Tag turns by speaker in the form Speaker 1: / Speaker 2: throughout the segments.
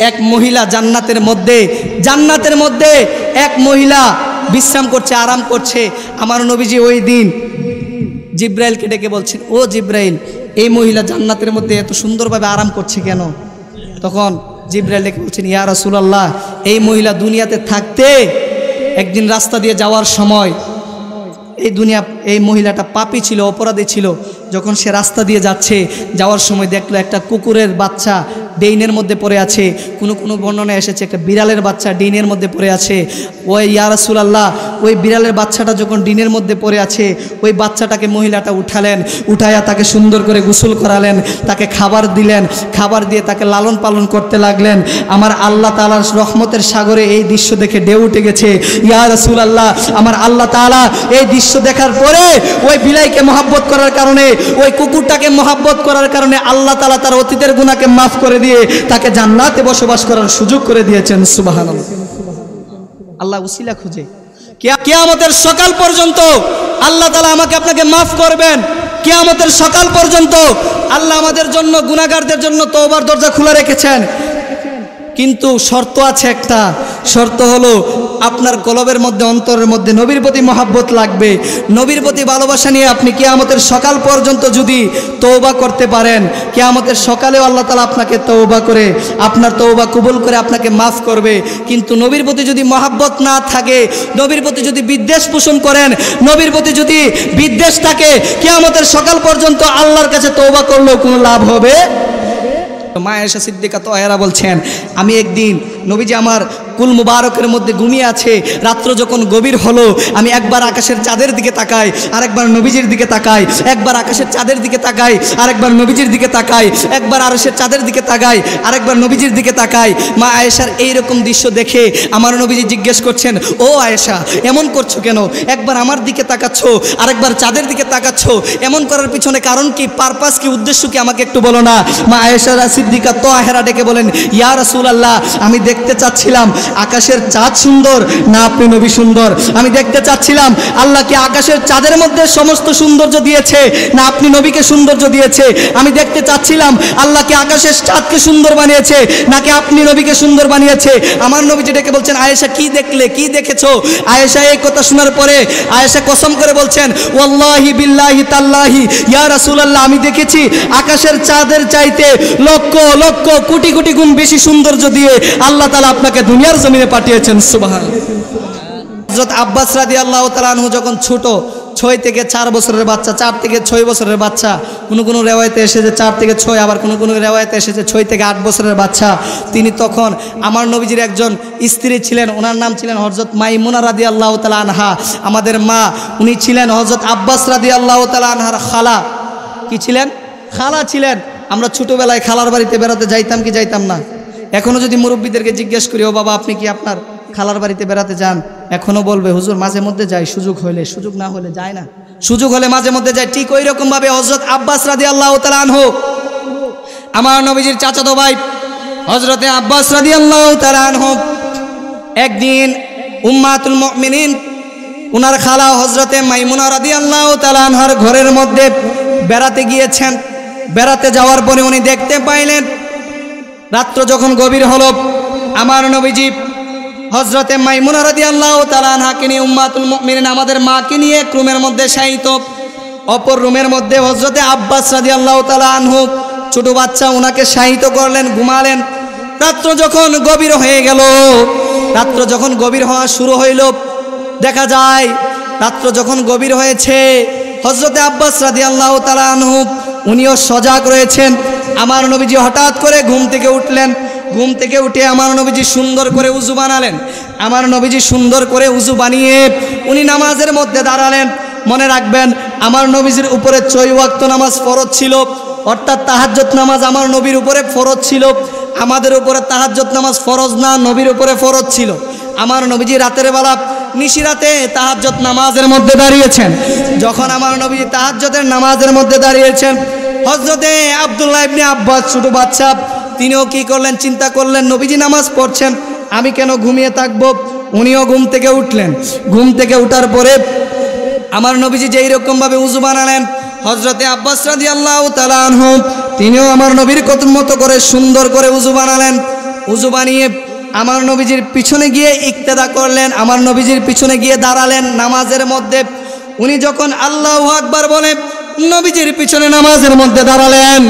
Speaker 1: এক মহিলা জান্নাতের মধ্যে এক মহিলা বিশ্রাম করছে, আরাম করছে। আমার নবীজি ওই দিন জিব্রাইলকে ডেকে বলছেন, ও জিব্রাইল, এই মহিলা জান্নাতের মধ্যে এত সুন্দরভাবে আরাম করছে কেন? তখন জিব্রাইল ডেকে বলছেন, ইয়া রাসূলুল্লাহ, এই মহিলা দুনিয়াতে থাকতে একদিন রাস্তা দিয়ে যাওয়ার সময় এই মহিলাটা পাপী ছিল, অপরাধী ছিল। যখন সে রাস্তা দিয়ে যাওয়ার সময় দেখলো একটা কুকুরের বাচ্চা ডেইনের মধ্যে পড়ে আছে, কোনো বর্ণনায় এসেছে একটা বিড়ালের বাচ্চা ডিনের মধ্যে পড়ে আছে। ওই ইয়া রাসূলুল্লাহ, ওই বিড়ালের বাচ্চাটা যখন ডিনের মধ্যে পড়ে আছে, ওই বাচ্চাটাকে মহিলাটা উঠায়া তাকে সুন্দর করে গোসল করালেন, তাকে খাবার দিলেন, খাবার দিয়ে তাকে লালন পালন করতে লাগলেন। আমার আল্লাহ তাআলার রহমতের সাগরে এই দৃশ্য দেখে ঢেউ উঠে গেছে। ইয়া রাসূলুল্লাহ, আমার আল্লাহ তাআলা এই দৃশ্য দেখার পরে ওই বিলাইকে মহব্বত করার কারণে, ওই কুকুরটাকে মহব্বত করার কারণে আল্লাহ তাআলা তার অতীতের গুনাহকে মাফ করে দিয়ে তাকে জান্নাতে বসবাস করার সুযোগ করে দিয়েছেন। সুবহানাল্লাহ। আল্লাহ উসিলা খুঁজে কিয়ামতের সকাল পর্যন্ত আল্লাহ তাআলা আমাকে আপনাকে মাফ করবেন। কিয়ামতের সকাল পর্যন্ত আল্লাহ আমাদের জন্য, গুনাহগারদের জন্য তওবার দরজা খোলা রেখেছেন। কিন্তু শর্ত আছে একটা, শর্ত হলো আপনার কলবের মধ্যে, অন্তরের মধ্যে নবীর প্রতি মহব্বত লাগবে। নবীর প্রতি ভালোবাসা নিয়ে আপনি কিয়ামতের সকাল পর্যন্ত যদি তওবা করতে পারেন, কিয়ামতের সকালেও আল্লাহ তাআলা আপনাকে তওবা করে, আপনার তওবা কবুল করে আপনাকে মাফ করবে। কিন্তু নবীর প্রতি যদি মহব্বত না থাকে, নবীর প্রতি যদি বিদ্বেষ পোষণ করেন, নবীর প্রতি যদি বিদ্বেষ থাকে, কিয়ামতের সকাল পর্যন্ত আল্লাহর কাছে তওবা করলেও কোনো লাভ হবে। মা আয়েশা সিদ্দিকা তাহেরা বলছেন, আমি একদিন নবীজি আমার কুল মুবারকের মধ্যে ঘুমিয়ে আছে, রাত্র যখন গভীর হলো, আমি একবার আকাশের চাঁদের দিকে তাকাই, আরেকবার নবীজির দিকে তাকাই, একবার আকাশের চাঁদের দিকে তাকাই, আরেকবার নবীজির দিকে তাকাই, একবার আরশের চাঁদের দিকে তাকাই, আরেকবার নবীজির দিকে তাকাই। মা আয়েশার এইরকম দৃশ্য দেখে আমার নবীজি জিজ্ঞেস করছেন, ও আয়েশা, এমন করছো কেন? একবার আমার দিকে তাকাচ্ছ, আরেকবার চাঁদের দিকে তাকাচ্ছ, এমন করার পিছনে কারণ কি, পারপাস কি, উদ্দেশ্য কি, আমাকে একটু বলো না। মা আয়েশা সিদ্দিকা তাহেরা ডেকে বলেন, ইয়া রাসূলুল্লাহ, আমি দেখতে চাচ্ছিলাম আকাশের চাঁদ সুন্দর না আপনি নবী সুন্দর। আমি দেখতে চাচ্ছিলাম আল্লাহ কি আকাশের চাঁদের মধ্যে সমস্ত সৌন্দর্য দিয়েছে না আপনি নবীকে সৌন্দর্য দিয়েছে। আমি দেখতে চাচ্ছিলাম আল্লাহ কি আকাশের চাঁদকে সুন্দর বানিয়েছে নাকি আপনি নবীকে সুন্দর বানিয়েছে। আমার নবীজি ডেকে বলছেন, আয়েশা কি দেখলে, কি দেখেছো? আয়েশা এই কথা শোনার পরে আয়েশা কসম করে বলছেন, ওয়াল্লাহি বিল্লাহি তাল্লাহি ইয়া রাসূলুল্লাহ, আমি দেখেছি আকাশের চাঁদের চাইতে লক্ষ লক্ষ কোটি কোটি গুণ বেশি সৌন্দর্য দিয়ে আল্লাহ তাআলা আপনাকে দুনিয়ার জমিনে পাঠিয়েছেন। সুবহানাল্লাহ। হযরত আব্বাস রাদিয়াল্লাহু তাআলা আনহু যখন ছোট, 6 থেকে 4 বছরের বাচ্চা, 4 থেকে 6 বছরের বাচ্চা, কোনো রেওয়ায়েতে এসেছে 4 থেকে 6, আবার কোনো রেওয়ায়েতে এসেছে 6 থেকে 8 বছরের বাচ্চা। তিনি তখন আমার নবীজির একজন স্ত্রী ছিলেন, ওনার নাম ছিলেন হযরত মাইমুনা রাদিয়াল্লাহু তাআলা আনহা। আমাদের মা, উনি ছিলেন হযরত আব্বাস রাদিয়াল্লাহু তাআলা আনহার খালা। কি ছিলেন? খালা ছিলেন। আমরা ছোটোবেলায় খালার বাড়িতে বেড়াতে যাইতাম কি যাইতাম না? এখনও যদি মুরব্বীদেরকে জিজ্ঞেস করি, ও বাবা আপনি কি আপনার খালার বাড়িতে বেড়াতে যান, এখনও বলবে হুজুর মাঝে মধ্যে যাই, সুযোগ হলে, সুযোগ না হলে যায় না, সুযোগ হলে মাঝে মধ্যে যায়। ঠিক ওই রকমভাবে হযরত আব্বাস রাদিয়াল্লাহু তাআলা আনহু, আমার নবীজির চাচাতো ভাই হযরতে আব্বাস রাদিয়াল্লাহু তাআলা আনহু, একদিন উম্মাতুল মুমিনিন উনার খালা হযরতে মাইমুনা রাদিয়াল্লাহু তাআলা আনহার ঘরের মধ্যে বেড়াতে গিয়েছেন। বেড়াতে যাওয়ার পরে উনি দেখতে পাইলেন রাত্র যখন গভীর হলো, আমার নবীজি হযরতে মাইমুনা রাদিয়াল্লাহু তাআলা আনহাকে নিয়ে, উম্মাতুল মুমিনিন আমাদের মাকে নিয়ে এক রুমের মধ্যে শায়িত, অপর রুমের মধ্যে হযরতে আব্বাস রাদিয়াল্লাহু তাআলা আনহু ছোট বাচ্চা, ওনাকে শায়িত করলেন, ঘুমালেন। রাত্র যখন গভীর হয়ে গেল, রাত্র যখন গভীর হওয়া শুরু হইল, দেখা যায় রাত্র যখন গভীর হয়েছে, হযরতে আব্বাস রাদিয়াল্লাহু তাআলা আনহু উনিও সজাগ রয়েছেন। আমার নবীজি হঠাৎ করে ঘুম থেকে উঠলেন। ঘুম থেকে উঠে আমার নবীজি সুন্দর করে উযু বানালেন। আমার নবীজি সুন্দর করে উযু বানিয়ে উনি নামাজের মধ্যে দাঁড়ালেন। মনে রাখবেন, আমার নবীজির উপরে 6 ওয়াক্ত নামাজ ফরজ ছিল, অর্থাৎ তাহাজ্জুদ নামাজ আমার নবীর উপরে ফরজ ছিল। আমাদের উপরে তাহাজ্জুদ নামাজ ফরজ না, নবীর উপরে ফরজ ছিল। আমার নবীজি রাতের বেলা নিশিরাতে তাহাজ্জুদ নামাজের মধ্যে দাঁড়িয়েছেন। যখন আমার নবীজি তাহাজ্জুদের নামাজের মধ্যে দাঁড়িয়েছেন, হযরতে আব্দুল্লাহ ইবনে আব্বাস ছোট বাচ্চা, তিনিও কি করলেন, চিন্তা করলেন নবীজি নামাজ পড়ছেন, আমি কেন ঘুমিয়ে থাকবো। উনিও ঘুম থেকে উঠলেন। ঘুম থেকে উঠার পরে আমার নবীজি যেই রকমভাবে উযু বানালেন, হযরতে আব্বাস রাদিয়াল্লাহু তাআলা আনহু তিনিও আমার নবীর মতো করে সুন্দর করে উযু বানালেন। উজু বানিয়ে আমার নবীজির পিছনে গিয়ে ইক্তেদা করলেন, আমার নবীজির পিছনে গিয়ে দাঁড়ালেন নামাজের মধ্যে। উনি যখন আল্লাহু আকবার বলে নবীজির পিছনে নামাজের মধ্যে দাঁড়ালেন,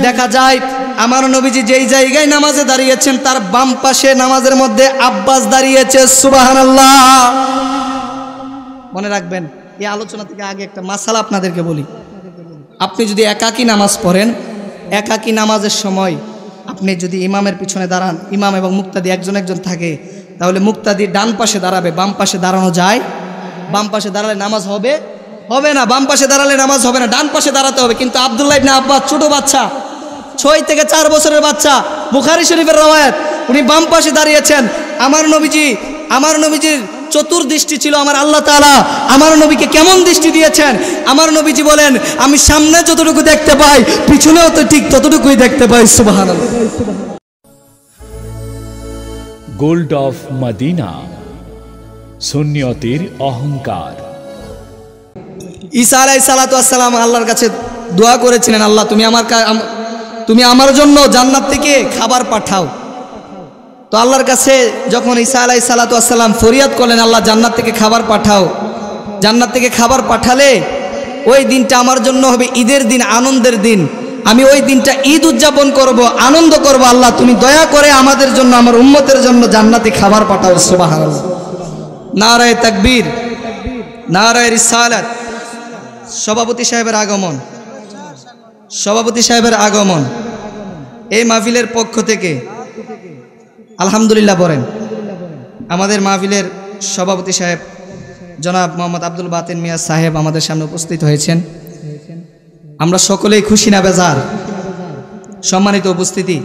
Speaker 1: দেখা যায় আমার নবীজি যেই জায়গায় নামাজে দাঁড়িয়েছেন তার বাম পাশে নামাজের মধ্যে আব্বাস দাঁড়িয়েছে। সুবহানাল্লাহ। মনে রাখবেন, এই আলোচনা থেকে আগে একটা মাসালা আপনাদেরকে বলি। আপনি যদি একাকী নামাজ পড়েন, একাকী নামাজের সময় আপনি যদি ইমামের পিছনে দাঁড়ান, ইমাম এবং মুক্তাদি একজন একজন থাকে, তাহলে মুক্তাদি ডান পাশে দাঁড়াবে, বাম পাশে দাঁড়ানো যায়? বাম পাশে দাঁড়ালে নামাজ হবে? হবে না। বাম পাশে দাঁড়ালে নামাজ হবে না, ডান পাশে দাঁড়াতে হবে। কিন্তু আব্দুল্লাহ ইবনে আব্বাস ছোট বাচ্চা, 6 থেকে 4 বছরের বাচ্চা, বুখারী শরীফের রওয়ায়াত, উনি বাম পাশে দাঁড়িয়েছেন। আমার নবীজির চতুর্দৃষ্টি ছিল আমার আল্লাহ তাআলা আমার নবীকে কেমন দৃষ্টি দিয়েছেন। আমার নবীজি বলেন, আমি সামনে যতটুকু দেখতে পাই পিছনেও তো ঠিক ততটুকুই দেখতে পাই। সুবহানাল্লাহ।
Speaker 2: গোল্ড অফ মদিনা, সুন্নিয়তের অহংকার।
Speaker 1: ঈসা আলাইহিস সালাতু ওয়াস সালাম আল্লাহর কাছে দোয়া করেছিলেন, আল্লাহ তুমি আমার জন্য জান্নাত থেকে খাবার পাঠাও। তো আল্লাহর কাছে যখন ঈসা আলাইহিস সালাতু ওয়াস সালাম ফরিয়াদ করলেন, আল্লাহ জান্নাত থেকে খাবার পাঠাও, জান্নাত থেকে খাবার পাঠালে ওই দিনটা আমার জন্য হবে ঈদের দিন, আনন্দের দিন। আমি ওই দিনটা ঈদ উদযাপন করব, আনন্দ করব। আল্লাহ তুমি দয়া করে আমাদের জন্য, আমার উম্মতের জন্য জান্নাতে খাবার পাঠাও। সুবহানাল্লাহ। নারায়ে তাকবীর, নারায়ে রিসালাত। সভাপতি সাহেবের আগমন এই মাহফিলের পক্ষ থেকে আলহামদুলিল্লাহ বলেন। আমাদের মাহফিলের সভাপতি সাহেব জনাব মোহাম্মদ আব্দুল বাতিন মিয়া সাহেব আমাদের সামনে উপস্থিত হয়েছেন। আমরা সকলেই খুশি না বেজার? সম্মানিত উপস্থিতি,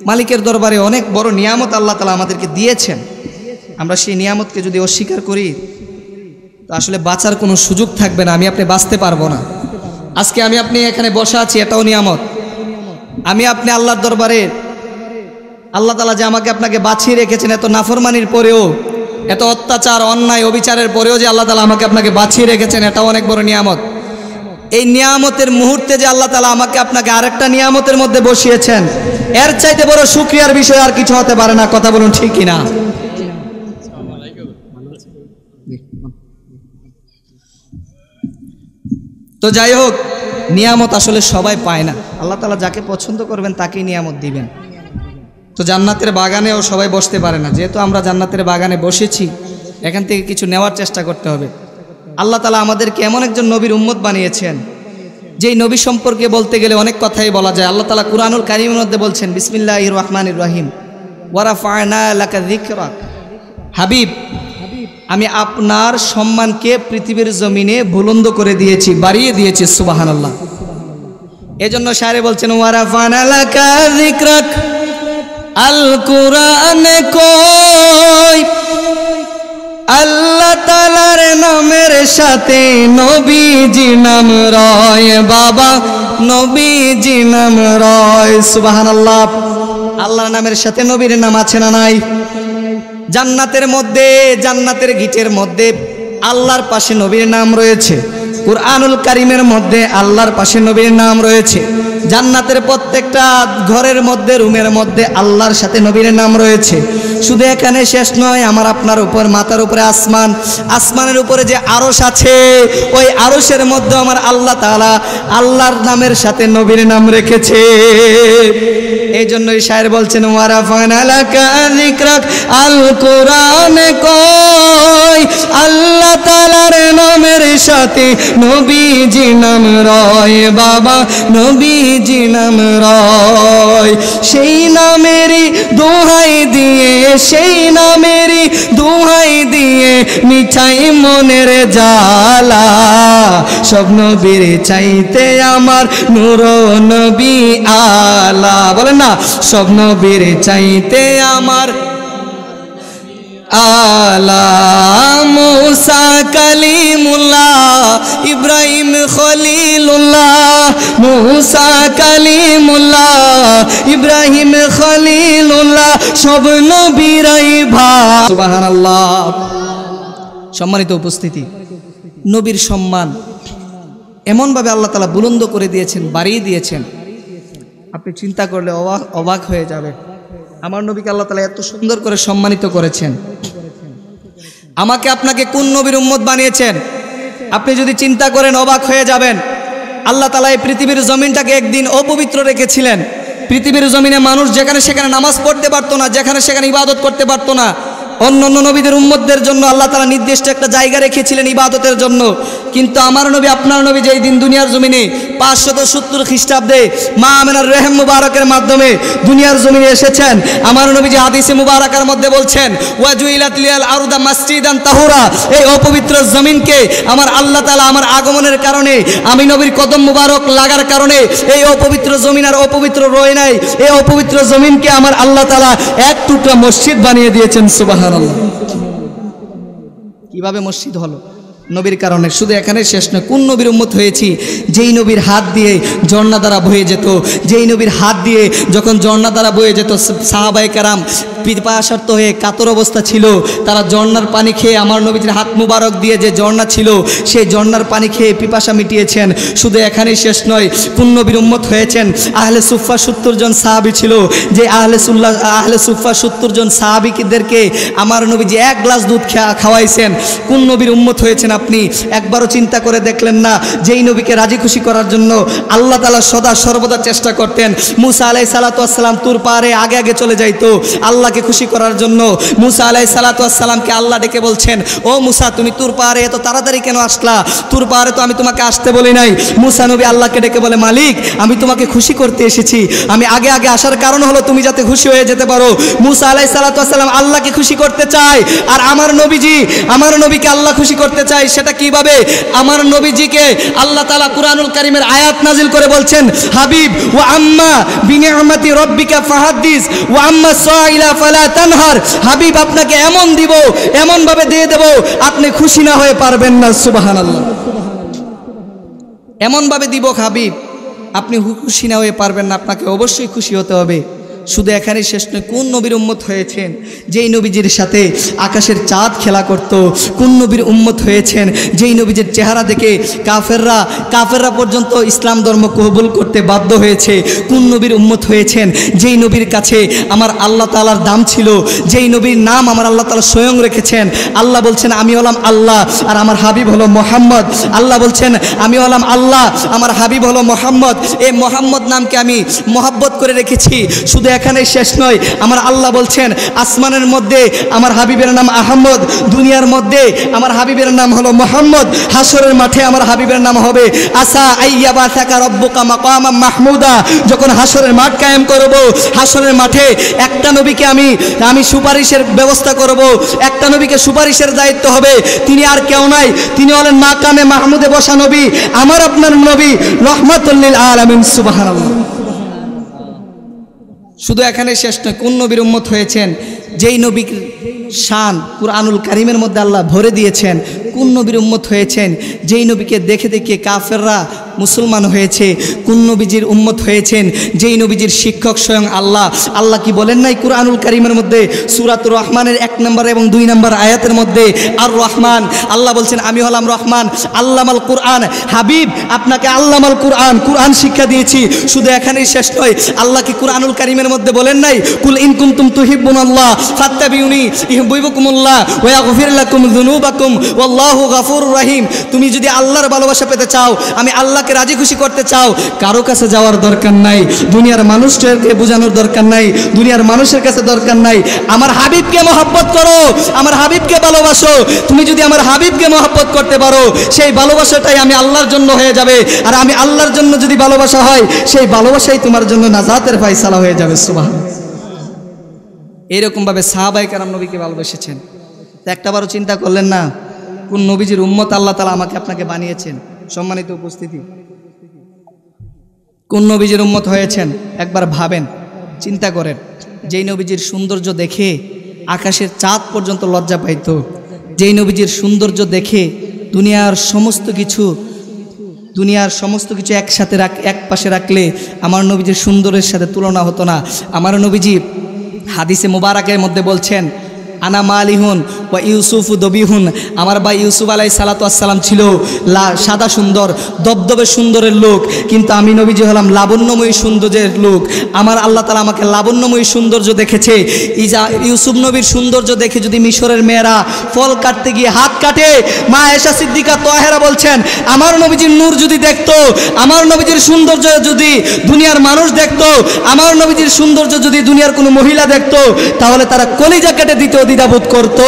Speaker 1: মালিকের দরবারে অনেক বড় নিয়ামত আল্লাহ তাআলা আমাদেরকে দিয়েছেন। আমরা সেই নিয়ামতকে যদি অস্বীকার করি তো আসলে বাঁচার কোনো সুযোগ থাকবে না, আমি আপনি বাঁচতে পারবো না। আজকে আমি আপনি এখানে বসা আছি, এটাও নিয়ামত। আমি আপনি আল্লাহর দরবারে, আল্লাহ তাআলা যে আমাকে আপনাকে বাঁচিয়ে রেখেছেন, এত নাফরমানির পরেও, এত অত্যাচার অন্যায় অবিচারের পরেও যে আল্লাহ তাআলা আমাকে আপনাকে বাঁচিয়ে রেখেছেন, এটাও অনেক বড় নিয়ামত। এই নিয়ামতের মুহূর্তে যে আল্লাহ তাআলা আমাকে আপনাকে আরেকটা নিয়ামতের মধ্যে বসিয়েছেন, এর চাইতে বড় শুকরিয়ার বিষয় আর কিছু হতে পারে না। কথা বলুন ঠিক কিনা? তো যাই হোক, নিয়ামত আসলে সবাই পায় না। আল্লাহ তাআলা যাকে পছন্দ করবেন তাকেই নিয়ামত দিবেন। তো জান্নাতের বাগানেও সবাই বসতে পারে না। যেহেতু আমরা জান্নাতের বাগানে বসেছি, এখান থেকে কিছু নেওয়ার চেষ্টা করতে হবে। আল্লাহ তাআলা আমাদেরকে এমন একজন নবীর উম্মত বানিয়েছেন, যেই নবী সম্পর্কে বলতে গেলে অনেক কথাই বলা যায়। আল্লাহ তাআলা কুরআনুল কারীমের মধ্যে বলছেন, বিসমিল্লাহির রহমানির রহিম, ওয়া রাফা'না লাকা যিকরাক। হাবিব, আমি আপনার সম্মানকে পৃথিবীর জমিনে বুলন্দ করে দিয়েছি, বাড়িয়ে দিয়েছি। সুবহানাল্লাহ। এজন্য শায়রে বলছেন, ওয়া রাফা'না লাকা যিকরাক, আল কুরআনে কই আল্লাহ তাআলার নামের সাথে নবীজি নাম রয়। বাবা, নবীজি নাম রয়। সুবহানাল্লাহ। আল্লাহর নামের সাথে নবীর নাম আছে না নাই? জান্নাতের মধ্যে, জান্নাতের গিটের মধ্যে আল্লাহর পাশে নবীর নাম রয়েছে। কুরআনুল কারীমের মধ্যে আল্লাহর পাশে নবীর নাম রয়েছে। জান্নাতের প্রত্যেকটা ঘরের মধ্যে, রুমের মধ্যে আল্লাহর সাথে নবীর নাম রয়েছে। শুধু এখানে শেষ নয়, আমার আপনার উপর, মাথার উপরে আসমান, আসমানের উপরে যে আরশ আছে, ওই আরশের মধ্যে আমার আল্লাহ তাআলা আল্লাহর নামের সাথে নবীর নাম রেখেছে। এই জন্যই শায়ের বলছেন, ওয়া রাফা'না লাকা যিকরাক, আল কুরআনে কই আল্লাহ তাআলার নামের সাথে নবীজি নাম রয়। বাবা, নবীজি নাম রয়। সেই নামেরই দোহাই দিয়ে, সেই নামেরই দোহাই দিয়ে মিঠাই মনের জ্বালা, সব নবীর চাইতে আমার নূর নবী আলা। বলেন না, সব নবীর চাইতে আমার আলা। মুসা কালিমুল্লাহ, ইব্রাহিম খলিলুল্লাহ, মুসা কালিমুল্লাহ, ইব্রাহিম খলিলুল্লাহ, সব নবীরাই ভাই। সুবহানাল্লাহ। সম্মানিত উপস্থিতি, নবীর সম্মান এমনভাবে আল্লাহ তাআলা বুলন্দ করে দিয়েছেন, বাড়িয়ে দিয়েছেন, আপনি চিন্তা করলে অবাক হয়ে যাবে। আমার নবীকে আল্লাহ তাআলা এত সুন্দর করে সম্মানিত করেছেন। আমাকে আপনাকে কোন নবীর উম্মত বানিয়েছেন? আপনি যদি চিন্তা করেন অবাক হয়ে যাবেন। আল্লাহ তাআলা এই পৃথিবীর জমিনটাকে একদিন অপবিত্র রেখেছিলেন। পৃথিবীর জমিনে মানুষ যেখানে সেখানে নামাজ পড়তে পারতো না, যেখানে সেখানে ইবাদত করতে পারতো না। অন্য অন্য নবীদের উম্মতদের জন্য আল্লাহ তাআলা নির্দিষ্ট একটা জায়গা রেখেছিলেন ইবাদতের জন্য। কিন্তু আমার নবী, আপনার নবী যেই দিন দুনিয়ার জমিনে 570 খ্রিস্টাব্দে মা আমিনার রেহেম মুবারকের মাধ্যমে দুনিয়ার জমিনে এসেছেন, আমার নবী যে হাদিসে মুবারকার মধ্যে বলছেন ওয়াজুইলাত লিয়াল আরদা মাসজিদান তাহুরা, এই অপবিত্র জমিনকে আমার আল্লাহ তাআলা আমার আগমনের কারণে, আমি নবীর কদম মুবারক লাগার কারণে এই অপবিত্র জমিন আর অপবিত্র রয়ে নাই। এই অপবিত্র জমিনকে আমার আল্লাহ তাআলা এক টুকরা মসজিদ বানিয়ে দিয়েছেন। সুবহানাল্লাহ। কিভাবে মসজিদ হলো? নবীর কারণে। শুধু এখানে শেষ নয়, কোন নবীর উম্মত হয়েছি? যেই নবীর হাত দিয়ে ঝর্ণা দ্বারা বয়ে যেত, যেই নবীর হাত দিয়ে যখন ঝর্ণা দ্বারা বয়ে যেত, সাহাবায়ে কেরাম পিপাসার্ত হয়ে কাতর অবস্থা ছিল, তারা ঝর্ণার পানি খেয়ে আমার নবীর হাত মুবারক দিয়ে যে ঝর্ণা ছিল সেই ঝর্ণার পানি খেয়ে পিপাসা মিটিয়েছেন। শুধু এখানেই শেষ নয়, কোন নবীর উম্মত হয়েছেন? আহলে সুফা 70 জন সাহাবী ছিল, যে আহলে সুফা 70 জন সাহাবীদেরকে আমার নবী যে এক গ্লাস দুধ খাওয়াইছেন। কোন নবীর উম্মত হয়েছেন আপনি? একবারও চিন্তা করে দেখলেন না? যেই নবীকে রাজি খুশি করার জন্য আল্লাহ তাআলা সদা সর্বদা চেষ্টা করতেন। মুসা আলাইহিস সালাতু ওয়াস সালাম তুর পাহাড়ে আগে আগে চলে যাইতো আল্লাহকে খুশি করার জন্য। মুসা আলাইহিস সালাতু ওয়াস সালামকে আল্লাহ ডেকে বলছেন, ও মুসা, তুমি তুর পাহাড়ে এত তাড়াতাড়ি কেন আসলা? তুর পাহাড়ে তো আমি তোমাকে আসতে বলি নাই। মুসা নবী আল্লাহকে ডেকে বলে, মালিক, আমি তোমাকে খুশি করতে এসেছি। আমি আগে আগে আসার কারণ হলো তুমি যাতে খুশি হয়ে যেতে পারো। মুসা আলাইহিস সালাতু ওয়াস সালাম আল্লাহকে খুশি করতে চায়, আর আমার নবীকে আল্লাহ খুশি করতে চায়। সেটা কিভাবে? আমার নবীজিকে আল্লাহ তাআলা কুরআনুল কারীমের আয়াত নাজিল করে বলছেন, হাবিব ওয়া আম্মা বিনিআমাতি রাব্বিকা ফাহাদ্দিস ওয়া আম্মা সাইলা ফালা তানহার। হাবিব, আপনাকে এমন দিব, এমন ভাবে দিয়ে দেব, আপনি খুশি না হয়ে পারবেন না। সুবহানাল্লাহ। এমন ভাবে দিব হাবিব, আপনি খুশি না হয়ে পারবেন না, আপনাকে অবশ্যই খুশি হতে হবে। শুধু এখানে শেষ নয়, কোন নবীর উম্মত হয়েছেন? যেই নবীজির সাথে আকাশের চাঁদ খেলা করত। কোন নবীর উম্মত হয়েছেন? যেই নবীজির চেহারা দেখে কাফেররা পর্যন্ত ইসলাম ধর্ম কবুল করতে বাধ্য হয়েছে। কোন নবীর উম্মত হয়েছেন? যেই নবীর কাছে আমার আল্লাহ তাআলার দাম ছিল, যেই নবীর নাম আমার আল্লাহ তাআলা স্বয়ং রেখেছেন। আল্লাহ বলছেন, আমি হলাম আল্লাহ আর আমার হাবিব হলো মুহাম্মদ। আল্লাহ বলছেন, আমি হলাম আল্লাহ, আমার হাবিব হলো মুহাম্মদ। এই মুহাম্মদ নামকে আমি মহব্বত করে রেখেছি। শুধু এখানে শেষ নয়, আমার আল্লাহ বলছেন, আসমানের মধ্যে আমার হাবিবের নাম আহমদ, দুনিয়ার মধ্যে আমার হাবিবের নাম হলো মুহাম্মদ, হাসরের মাঠে আমার হাবিবের নাম হবে আসা আইয়াবা থাকা রব্বুকা মাকামাম মাহমুদা। যখন হাসরের মাঠ কায়েম করব, হাসরের মাঠে একটা নবীকে আমি সুপারিশের ব্যবস্থা করব। একটা নবীকে সুপারিশের দায়িত্ব হবে। তিনি আর কেউ নাই, তিনি হলেন মাকামে মাহমুদে বসা নবী, আমার আপনার নবী রহমাতুল লিল আলামিন। সুবহানাল্লাহ। শুধু এখানে শেষ নয়, কোন নবীর উম্মত হয়েছেন? যেই নবীর শান কুরআনুল কারীমের মধ্যে আল্লাহ ভরে দিয়েছেন। কোন নবীর উম্মত হয়েছেন? যেই নবীকে দেখে দেখে কাফেররা মুসলমান হয়েছে। কোন নবীজির উম্মত হয়েছেন? যেই নবীজির শিক্ষক স্বয়ং আল্লাহ। আল্লাহ কি বলেন নাই কুরআনুল কারীমের মধ্যে সূরাতুর রহমানের 1 নম্বর এবং 2 নম্বর আয়াতের মধ্যে, আর রহমান, আল্লাহ বলছেন, আমি হলাম রহমান, আল্লামাল কুরআন। হাবিব, আপনাকে আল্লামাল কুরআন শিক্ষা দিয়েছি। শুধু এখানেই শেষ নয়, আল্লাহ কি কুরআনুল কারীমের মধ্যে বলেন নাই, কুল ইন কুনতুম তুহিব্বুনাল্লাহ ফাত্তাবিউনি ইউহিব্বুকুমুল্লাহ ওয়া ইয়াগফির লাকুম যুনুবাকুম ওয়াল্লাহু গফুরুর রহিম। তুমি যদি আল্লাহর ভালোবাসা পেতে চাও, আমি আল্লাহকে রাজি খুশি করতে চাও, কারো কাছে যাওয়ার দরকার নাই, দুনিয়ার মানুষকে বোঝানোর দরকার নাই, দুনিয়ার মানুষের কাছে দরকার নাই। আমার হাবিবকে মহব্বত করো, আমার হাবিবকে ভালোবাসো। তুমি যদি আমার হাবিবকে মহব্বত করতে পারো, সেই ভালোবাসাটাই আমি আল্লাহর জন্য হয়ে যাবে। আর আমি আল্লাহর জন্য যদি ভালোবাসা হয়, সেই ভালোবাসাই তোমার জন্য নাজাতের ফায়সালা হয়ে যাবে। সুবহানাল্লাহ। এইরকমভাবে সাহাবায়ে কেরাম নবীকে ভালোবেসেছেন। তো একটাবারও চিন্তা করলেন না কোন নবীজির উম্মত আল্লাহ তাআলা আমাকে আপনাকে বানিয়েছেন? সম্মানিত উপস্থিতি, কোন নবীজির উম্মত হয়েছেন? একবার ভাবেন, চিন্তা করেন। যেই নবীজির সৌন্দর্য দেখে আকাশের চাঁদ পর্যন্ত লজ্জা পাইত, যেই নবীজির সৌন্দর্য দেখে দুনিয়ার সমস্ত কিছু একসাথে এক পাশে রাখলে আমার নবীজির সুন্দরের সাথে তুলনা হতো না। আমার নবীজি হাদিসে মুবারাকের মধ্যে বলছেন, আনা মালিহুন ওয়া ইউসুফ দবিহুন, আমার ভাই ইউসুফ আলাইহিস সালাতু আসসালাম ছিল সাদা সুন্দর দবদবে সুন্দরের লোক, কিন্তু আমি নবীজি হলাম লাবণ্যময়ী সৌন্দর্যের লোক। আমার আল্লাহ তাআলা আমাকে লাবণ্যময়ী সৌন্দর্য দেখেছে। ইউসুফ নবীর সৌন্দর্য দেখে যদি মিশরের মেয়েরা ফল কাটতে গিয়ে হাত কাটে, মা আয়েশা সিদ্দিকা তাহেরা বলছেন আমার নবীজির নূর যদি দেখতো, আমার নবীজির সৌন্দর্য যদি দুনিয়ার মানুষ দেখতো, আমার নবীজির সৌন্দর্য যদি দুনিয়ার কোনো মহিলা দেখতো, তাহলে তারা কলিজা কেটে দিতে দ্বিধাবোধ করতো।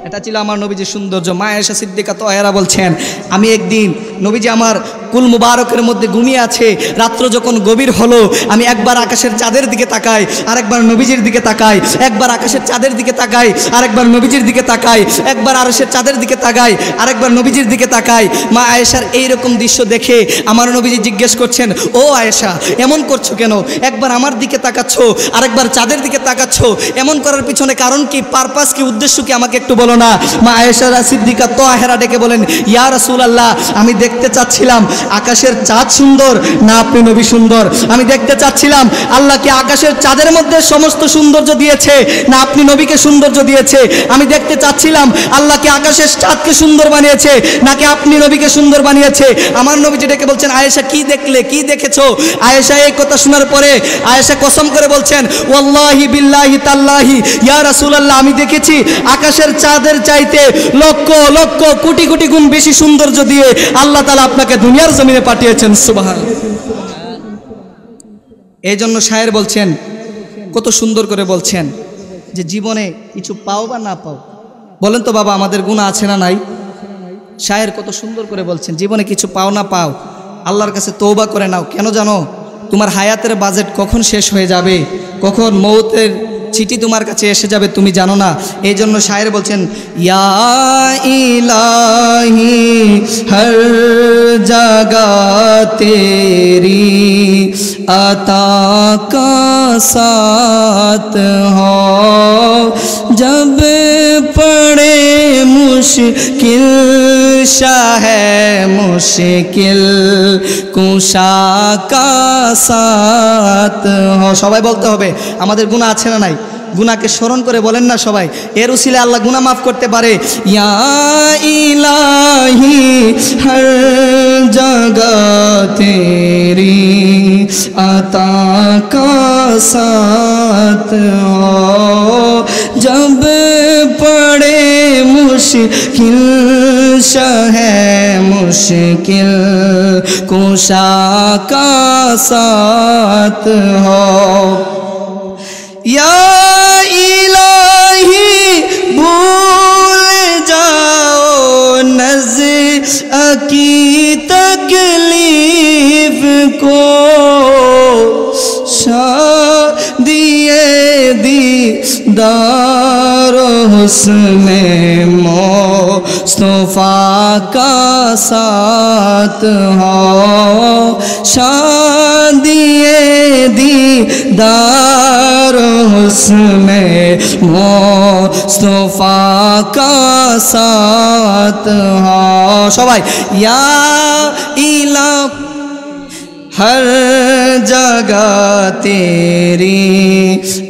Speaker 1: এটা ছিল আমার নবীজির সৌন্দর্য। মা আয়েশা সিদ্দিকা তাহেরা বলছেন আমি একদিন নবীজি আমার কুল মুবারকের মধ্যে ঘুমিয়ে আছে, রাত্র যখন গভীর হলো আমি একবার আকাশের চাঁদের দিকে তাকাই, আরেকবার নবীজির দিকে তাকাই, একবার আকাশের চাঁদের দিকে তাকাই, আরেকবার নবীজির দিকে তাকাই, একবার আরশের চাঁদের দিকে তাকাই, আরেকবার নবীজির দিকে তাকাই। মা আয়েশার এইরকম দৃশ্য দেখে আমার নবীজি জিজ্ঞেস করছেন, ও আয়েশা এমন করছো কেন? একবার আমার দিকে তাকাচ্ছ, আরেকবার চাঁদের দিকে তাকাচ্ছ, এমন করার পিছনে কারণ কি, পারপাস কি, উদ্দেশ্য কি, আমাকে একটু বলো না। মা আয়েশা সিদ্দিকা তাহেরা ডেকে বলেন, ইয়া রাসূলুল্লাহ, আমি দেখতে চাচ্ছিলাম আকাশের চাঁদ সুন্দর না আপনি নবী সুন্দর। আমি দেখতে চাচ্ছিলাম আল্লাহ কি আকাশের চাঁদের মধ্যে সমস্ত সৌন্দর্য দিয়েছে না আপনি নবীকে সৌন্দর্য দিয়েছে। আমি দেখতে চাচ্ছিলাম আল্লাহ কি আকাশের চাঁদকে সুন্দর বানিয়েছে নাকি আপনি নবীকে সুন্দর বানিয়েছে। আমার নবীজি ডেকে বলছেন, আয়েশা কি দেখলে, কি দেখেছো? আয়েশা এই কথা শোনার পরে আয়েশা কসম করে বলছেন, ওয়াল্লাহি বিল্লাহি তাল্লাহি ইয়া রাসূলুল্লাহ, আমি দেখেছি আকাশের চাঁদের চাইতে লক্ষ লক্ষ কোটি কোটি গুণ বেশি সৌন্দর্য দিয়ে আল্লাহ তাআলা আপনাকে দুনিয়ার জমিনে পাঠিয়েছেন। সুবহানাল্লাহ। এই জন্য শায়ের বলছেন, কত সুন্দর করে বলছেন যে জীবনে কিছু পাও বা না পাও, বলেন তো বাবা আমাদের গুনাহ আছে না নাই? শায়ের কত সুন্দর করে বলছেন, জীবনে কিছু পাও না পাও আল্লাহর কাছে তওবা করে নাও। কেন জানো? তোমার হায়াতের বাজেট কখন শেষ হয়ে যাবে, কখন মৌতের চিঠি তোমার কাছে এসে যাবে তুমি জানো না। এই জন্য শায়ের বলছেন, ইয়া ইলাহি হর জাগা তেরি আতা কা সাথ হো, জব পড়ে মুশকিল শাহ মুশকিল কুশা কা সাথ হো। সবাই বলতে হবে, আমাদের গুনাহ আছে না নাই? গুনাহকে স্মরণ করে বলেন না সবাই, এর উসিলে আল্লাহ গুনাহ মাফ করতে পারে। ইয়া ইলাহি হর জাগা তেরি আতা কা সাথ হো, জব পড়ে মুশকিল শাহ মুশকিল কুশা কা সাথ হো। या इलाही भूल जाओ नज़्र की तकलीफ को, शादिए दीदार हुस्ने मुस्तफा का साथ हो, शादिए दीदार हुस्ने मुस्तफा का साथ हो। সবাই ইয়া ইলা हर जगह तेरी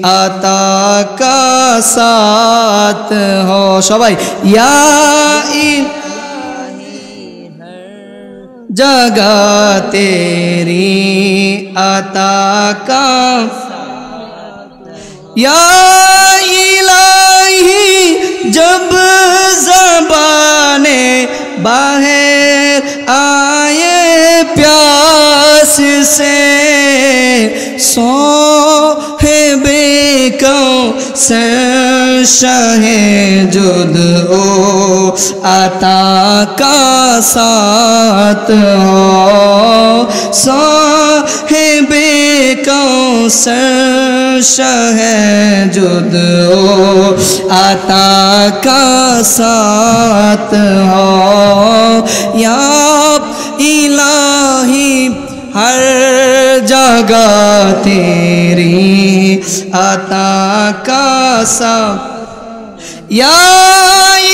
Speaker 1: आता का साथ हो। सबाई या जगह तेरी आता का या इलाही जब ज़बाने बाहर आए प्यास से, साहिबे कौसर शाहे जुद ओ आता का साथ हो, साहिबे कौसर शाहे जुद ओ आता का साथ हो। या इलाही हर जगह तेरी आता का साथ, या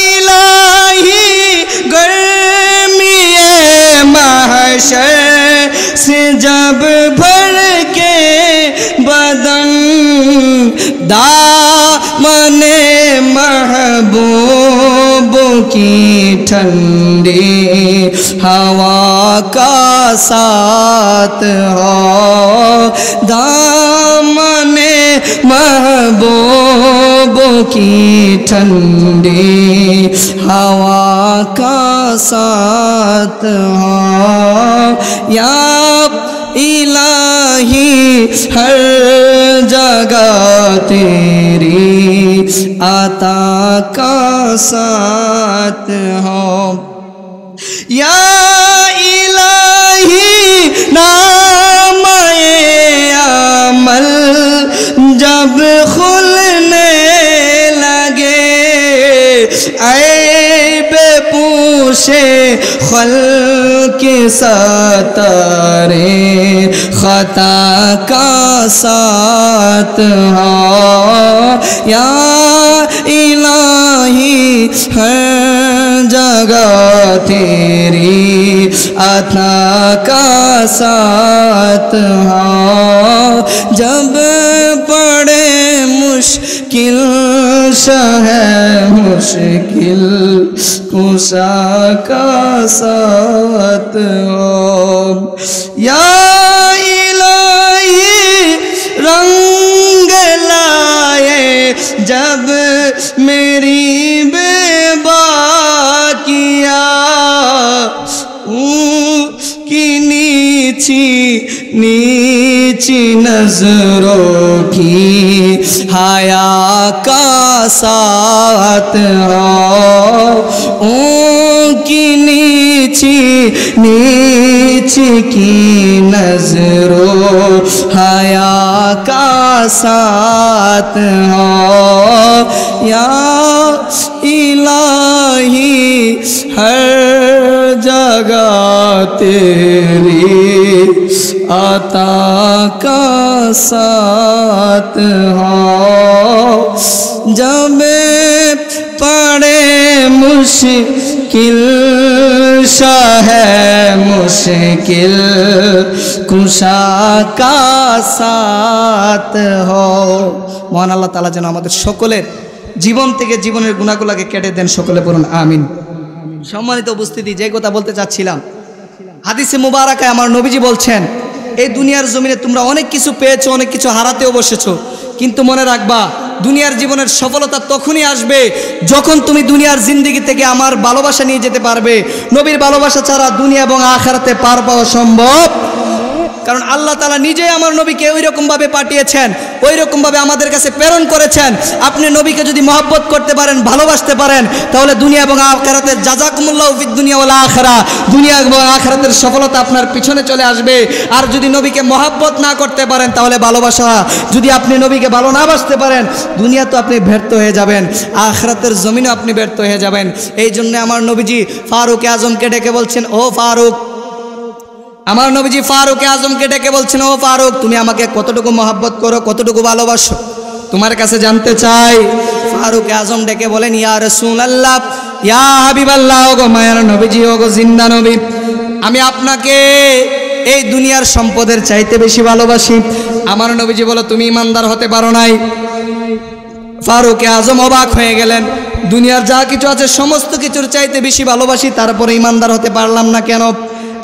Speaker 1: इलाही गर्मी महशर से जब भर के बदन दामन महबूब की ठंडी हवा का साथ हो, दामने महबूब की ठंडी हवा का साथ हो। या इलाही हर जगह तेरी आता का साथ हो। या इलाही नाम-ए अमल जब खुलने लगे, ऐब पूछे खल्क़ सतारे खता का साथ हो। या इलाही हर जगह तेरी अता का साथ हो। जब पड़े मुश्किल है मुश्किल कुशा का साथ हो। या इलाही रंग लाए जब मेरी बेबाकिया, की नीची नीची नजरों की हाया का साथ हो। उनकी नीची नीची की नजरों हाया का साथ हो। या इलाही हर जगह तेरी आता का साथ हो। जब पड़े मुश्किल है मुश्किल कुशा का साथ हो। মহান আল্লাহ তাআলা যেন আমাদের সকলের জীবন থেকে জীবনের গুনাহগুলোকে কেটে দেন, সকলে বলুন আমিন। সম্মানিত উপস্থিতি, যে কথা বলতে চাচ্ছিলাম, হাদিসে মুবারাকায় আমার নবীজি বলছেন, এই দুনিয়ার জমিনে তোমরা অনেক কিছু পেয়েছো, অনেক কিছু হারাতেও বসেছো, কিন্তু মনে রাখবা দুনিয়ার জীবনের সফলতা তখনই আসবে যখন তুমি দুনিয়ার জিন্দেগি থেকে আমার ভালোবাসা নিয়ে যেতে পারবে। নবীর ভালোবাসা ছাড়া দুনিয়া এবং আখিরাতে পার পাওয়া সম্ভব, কারণ আল্লাহ তাআলা নিজেই আমার নবীকে ওই রকম ভাবে পাঠিয়েছেন, ওই রকম ভাবে আমাদের কাছে প্রেরণ করেছেন। আপনি নবীকে যদি মহব্বত করতে পারেন, ভালোবাসতে পারেন, তাহলে দুনিয়া এবং আখিরাতের জাযাকুমুল্লাহু ফিদ দুনিয়া ওয়াল আখিরা, দুনিয়া এবং আখিরাতের সফলতা আপনার পিছনে চলে আসবে। আর যদি নবীকে মহব্বত না করতে পারেন, তাহলে ভালোবাসা, যদি আপনি নবীকে ভালো না বাসতে পারেন, দুনিয়া তো আপনি ব্যর্থ হয়ে যাবেন, আখিরাতের জমিনে আপনি ব্যর্থ হয়ে যাবেন। এই জন্য আমার নবীজি ফারুক আজমকে ডেকে বলছেন, ও ফারুক, আমার নবীজি ফারুক আজমকে ডেকে বলছেন, ও ফারুক, তুমি আমাকে কতটুকু মহব্বত করো, কতটুকু ভালোবাসো, তোমার কাছে জানতে চাই। ফারুক আজম ডেকে বলেন, ইয়া রাসূলুল্লাহ, ইয়া হাবিবাল্লাহ, ওগো মায়ার নবীজি, ওগো জিন্দা নবী, আমি আপনাকে এই দুনিয়ার সম্পদের চাইতে বেশি ভালোবাসি। আমার নবীজি বলো, তুমি ইমানদার হতে পারো নাই। ফারুক আজম অবাক হয়ে গেলেন, দুনিয়ার যা কিছু আছে সমস্ত কিছুর চাইতে বেশি ভালোবাসি, তারপরে ইমানদার হতে পারলাম না কেন?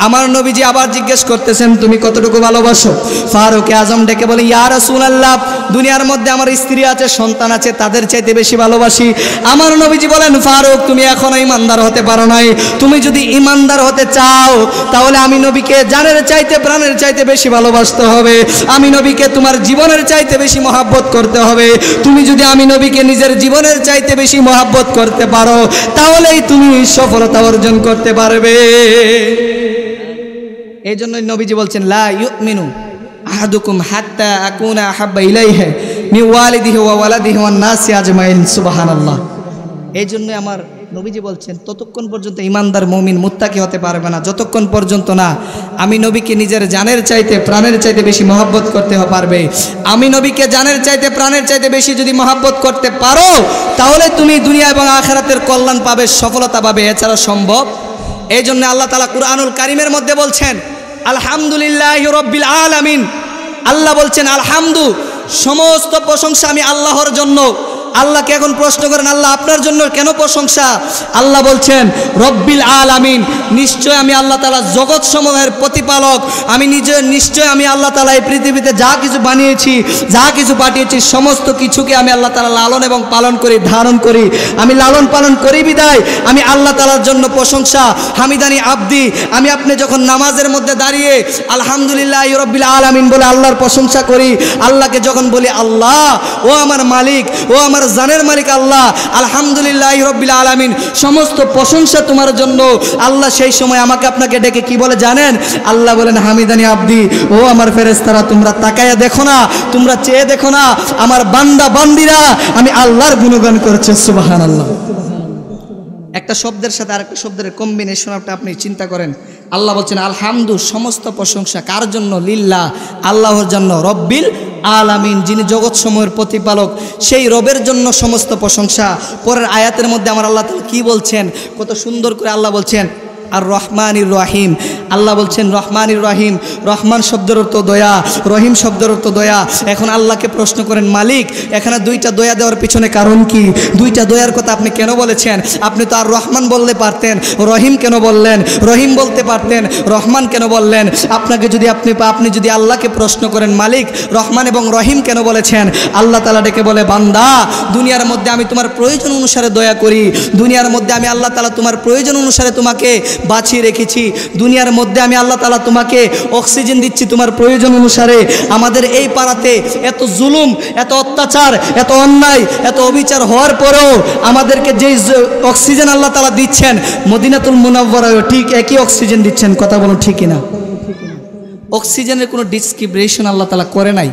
Speaker 1: আমার নবীজি আবার জিজ্ঞেস করতেছেন, তুমি কতটুকু ভালোবাসো? ফারুক আজম ডেকে বলে, ইয়া রাসূলুল্লাহ, দুনিয়ার মধ্যে আমার স্ত্রী আছে, সন্তান আছে, তাদের চাইতে বেশি ভালোবাসি। আমার নবীজি বলেন, ফারুক, তুমি এখনো ইমানদার হতে পারো নাই। তুমি যদি ইমানদার হতে চাও, তাহলে আমি নবীকে জানের চাইতে প্রাণের চাইতে বেশি ভালোবাসতে হবে। আমি নবীকে তোমার জীবনের চাইতে বেশি মহব্বত করতে হবে। তুমি যদি আমি নবীকে নিজের জীবনের চাইতে বেশি মহব্বত করতে পারো, তাহলেই তুমি সফলতা অর্জন করতে পারবে। এই জন্য নবীজি বলছেন, লা ইউমিনু আহাদুকুম হাত্তা আকুনা আহাব্বা ইলাইহি মিন ওয়ালিদিহি ওয়া ওয়ালাদিহি ওয়ান নাসি আজমাইন। সুবহানাল্লাহ। এই জন্য আমার নবীজি বলছেন, ততক্ষণ পর্যন্ত ইমানদার মুমিন মুত্তাকি হতে পারবে না, যতক্ষণ পর্যন্ত না আমি নবীকে নিজের জানের চাইতে প্রাণের চাইতে বেশি মহব্বত করতে পারবে। আমি নবীকে জানের চাইতে প্রাণের চাইতে বেশি যদি মহব্বত করতে পারো, তাহলে তুমি দুনিয়া এবং আখিরাতের কল্যাণ পাবে, সফলতা পাবে, এছাড়া সম্ভব। এই জন্য আল্লাহ তাআলা কুরআনুল কারীমের মধ্যে বলছেন, আলহামদুলিল্লাহি রাব্বিল আলামিন। আল্লাহ বলছেন, আলহামদু, সমস্ত প্রশংসা আমি আল্লাহর জন্য। আল্লাহকে এখন প্রশ্ন করেন, আল্লাহ আপনার জন্য কেন প্রশংসা? আল্লাহ বলছেন রব্বিল আলামিন, নিশ্চয় আমি আল্লাহ তাআলা জগৎ সমূহের প্রতিপালক। আমি নিশ্চয় আমি আল্লাহ তাআলা এই পৃথিবীতে যা কিছু বানিয়েছি, যা কিছু পাঠিয়েছি, সমস্ত কিছুকে আমি আল্লাহ তাআলা লালন এবং পালন করি, ধারণ করি। আমি লালন পালন করি বিদায় আমি আল্লাহ তাআলার জন্য প্রশংসা। হামিদানি আব্দি, আমি আপনি যখন নামাজের মধ্যে দাঁড়িয়ে আলহামদুলিল্লাহ রব্বিল আলামিন বলে আল্লাহর প্রশংসা করি, আল্লাহকে যখন বলি আল্লাহ ও আমার মালিক, ও আমার জানের মালিক আল্লাহ, আলহামদুলিল্লাহ রব্বিল আলামিন, সমস্ত প্রশংসা তোমার জন্য। আল্লাহ সেই সময় আমাকে আপনাকে ডেকে কি বলে জানেন? আল্লাহ বলেন হামিদানি আব্দি, ও আমার ফেরেশতারা, তোমরা তাকায়া দেখো না, তোমরা চেয়ে দেখো না, আমার বান্দা বান্দিরা আমি আল্লাহর গুণগান করছে। সুবহানাল্লাহ। একটা শব্দের সাথে আরেকটা শব্দের কম্বিনেশন আপনি চিন্তা করেন। আল্লাহ বলছেন আলহামদু, সমস্ত প্রশংসা কার জন্য? লিল্লাহ, আল্লাহর জন্য। রব্বিল আলামিন, যিনি জগৎ সমূহের প্রতিপালক, সেই রবের জন্য সমস্ত প্রশংসা। পরের আয়াতের মধ্যে আমার আল্লাহ তাআলা কি বলছেন, কত সুন্দর করে আল্লাহ বলছেন আর রহমানির রহিম। আল্লাহ বলছেন রহমানির রহিম। রহমান শব্দের অর্থ দয়া, রহিম শব্দের অর্থ দয়া। এখন আল্লাহকে প্রশ্ন করেন মালিক, এখানে দুইটা দয়া দেওয়ার পিছনে কারণ কি? দুইটা দয়ার কথা আপনি কেন বলেছেন? আপনি তো আর রহমান বলতে পারতেন, রহিম কেন বললেন? রহিম বলতে পারতেন, রহমান কেন বললেন? আপনাকে যদি আপনি যদি আল্লাহকে প্রশ্ন করেন মালিক রহমান এবং রহিম কেন বলেছেন, আল্লাহ তাআলা ডেকে বলে বান্দা, দুনিয়ার মধ্যে আমি তোমার প্রয়োজন অনুসারে দয়া করি। দুনিয়ার মধ্যে আমি আল্লাহ তাআলা তোমার প্রয়োজন অনুসারে তোমাকে বাঁচিয়ে রেখেছি। দুনিয়ার মধ্যে আমি আল্লাহ তাআলা তোমাকে অক্সিজেন দিচ্ছি তোমার প্রয়োজন অনুসারে। আমাদের এই পাড়াতে এত জুলুম, এত অত্যাচার, এত অন্যায়, এত অবিচার হওয়ার পরেও আমাদেরকে যেই অক্সিজেন আল্লাহ তাআলা দিচ্ছেন, মদিনাতুল মুনাওয়ারায় ঠিক একই অক্সিজেন দিচ্ছেন। কথা বলুন ঠিক কিনা? অক্সিজেনের কোনো ডিসক্রিমিনেশন আল্লাহ তাআলা করে নাই,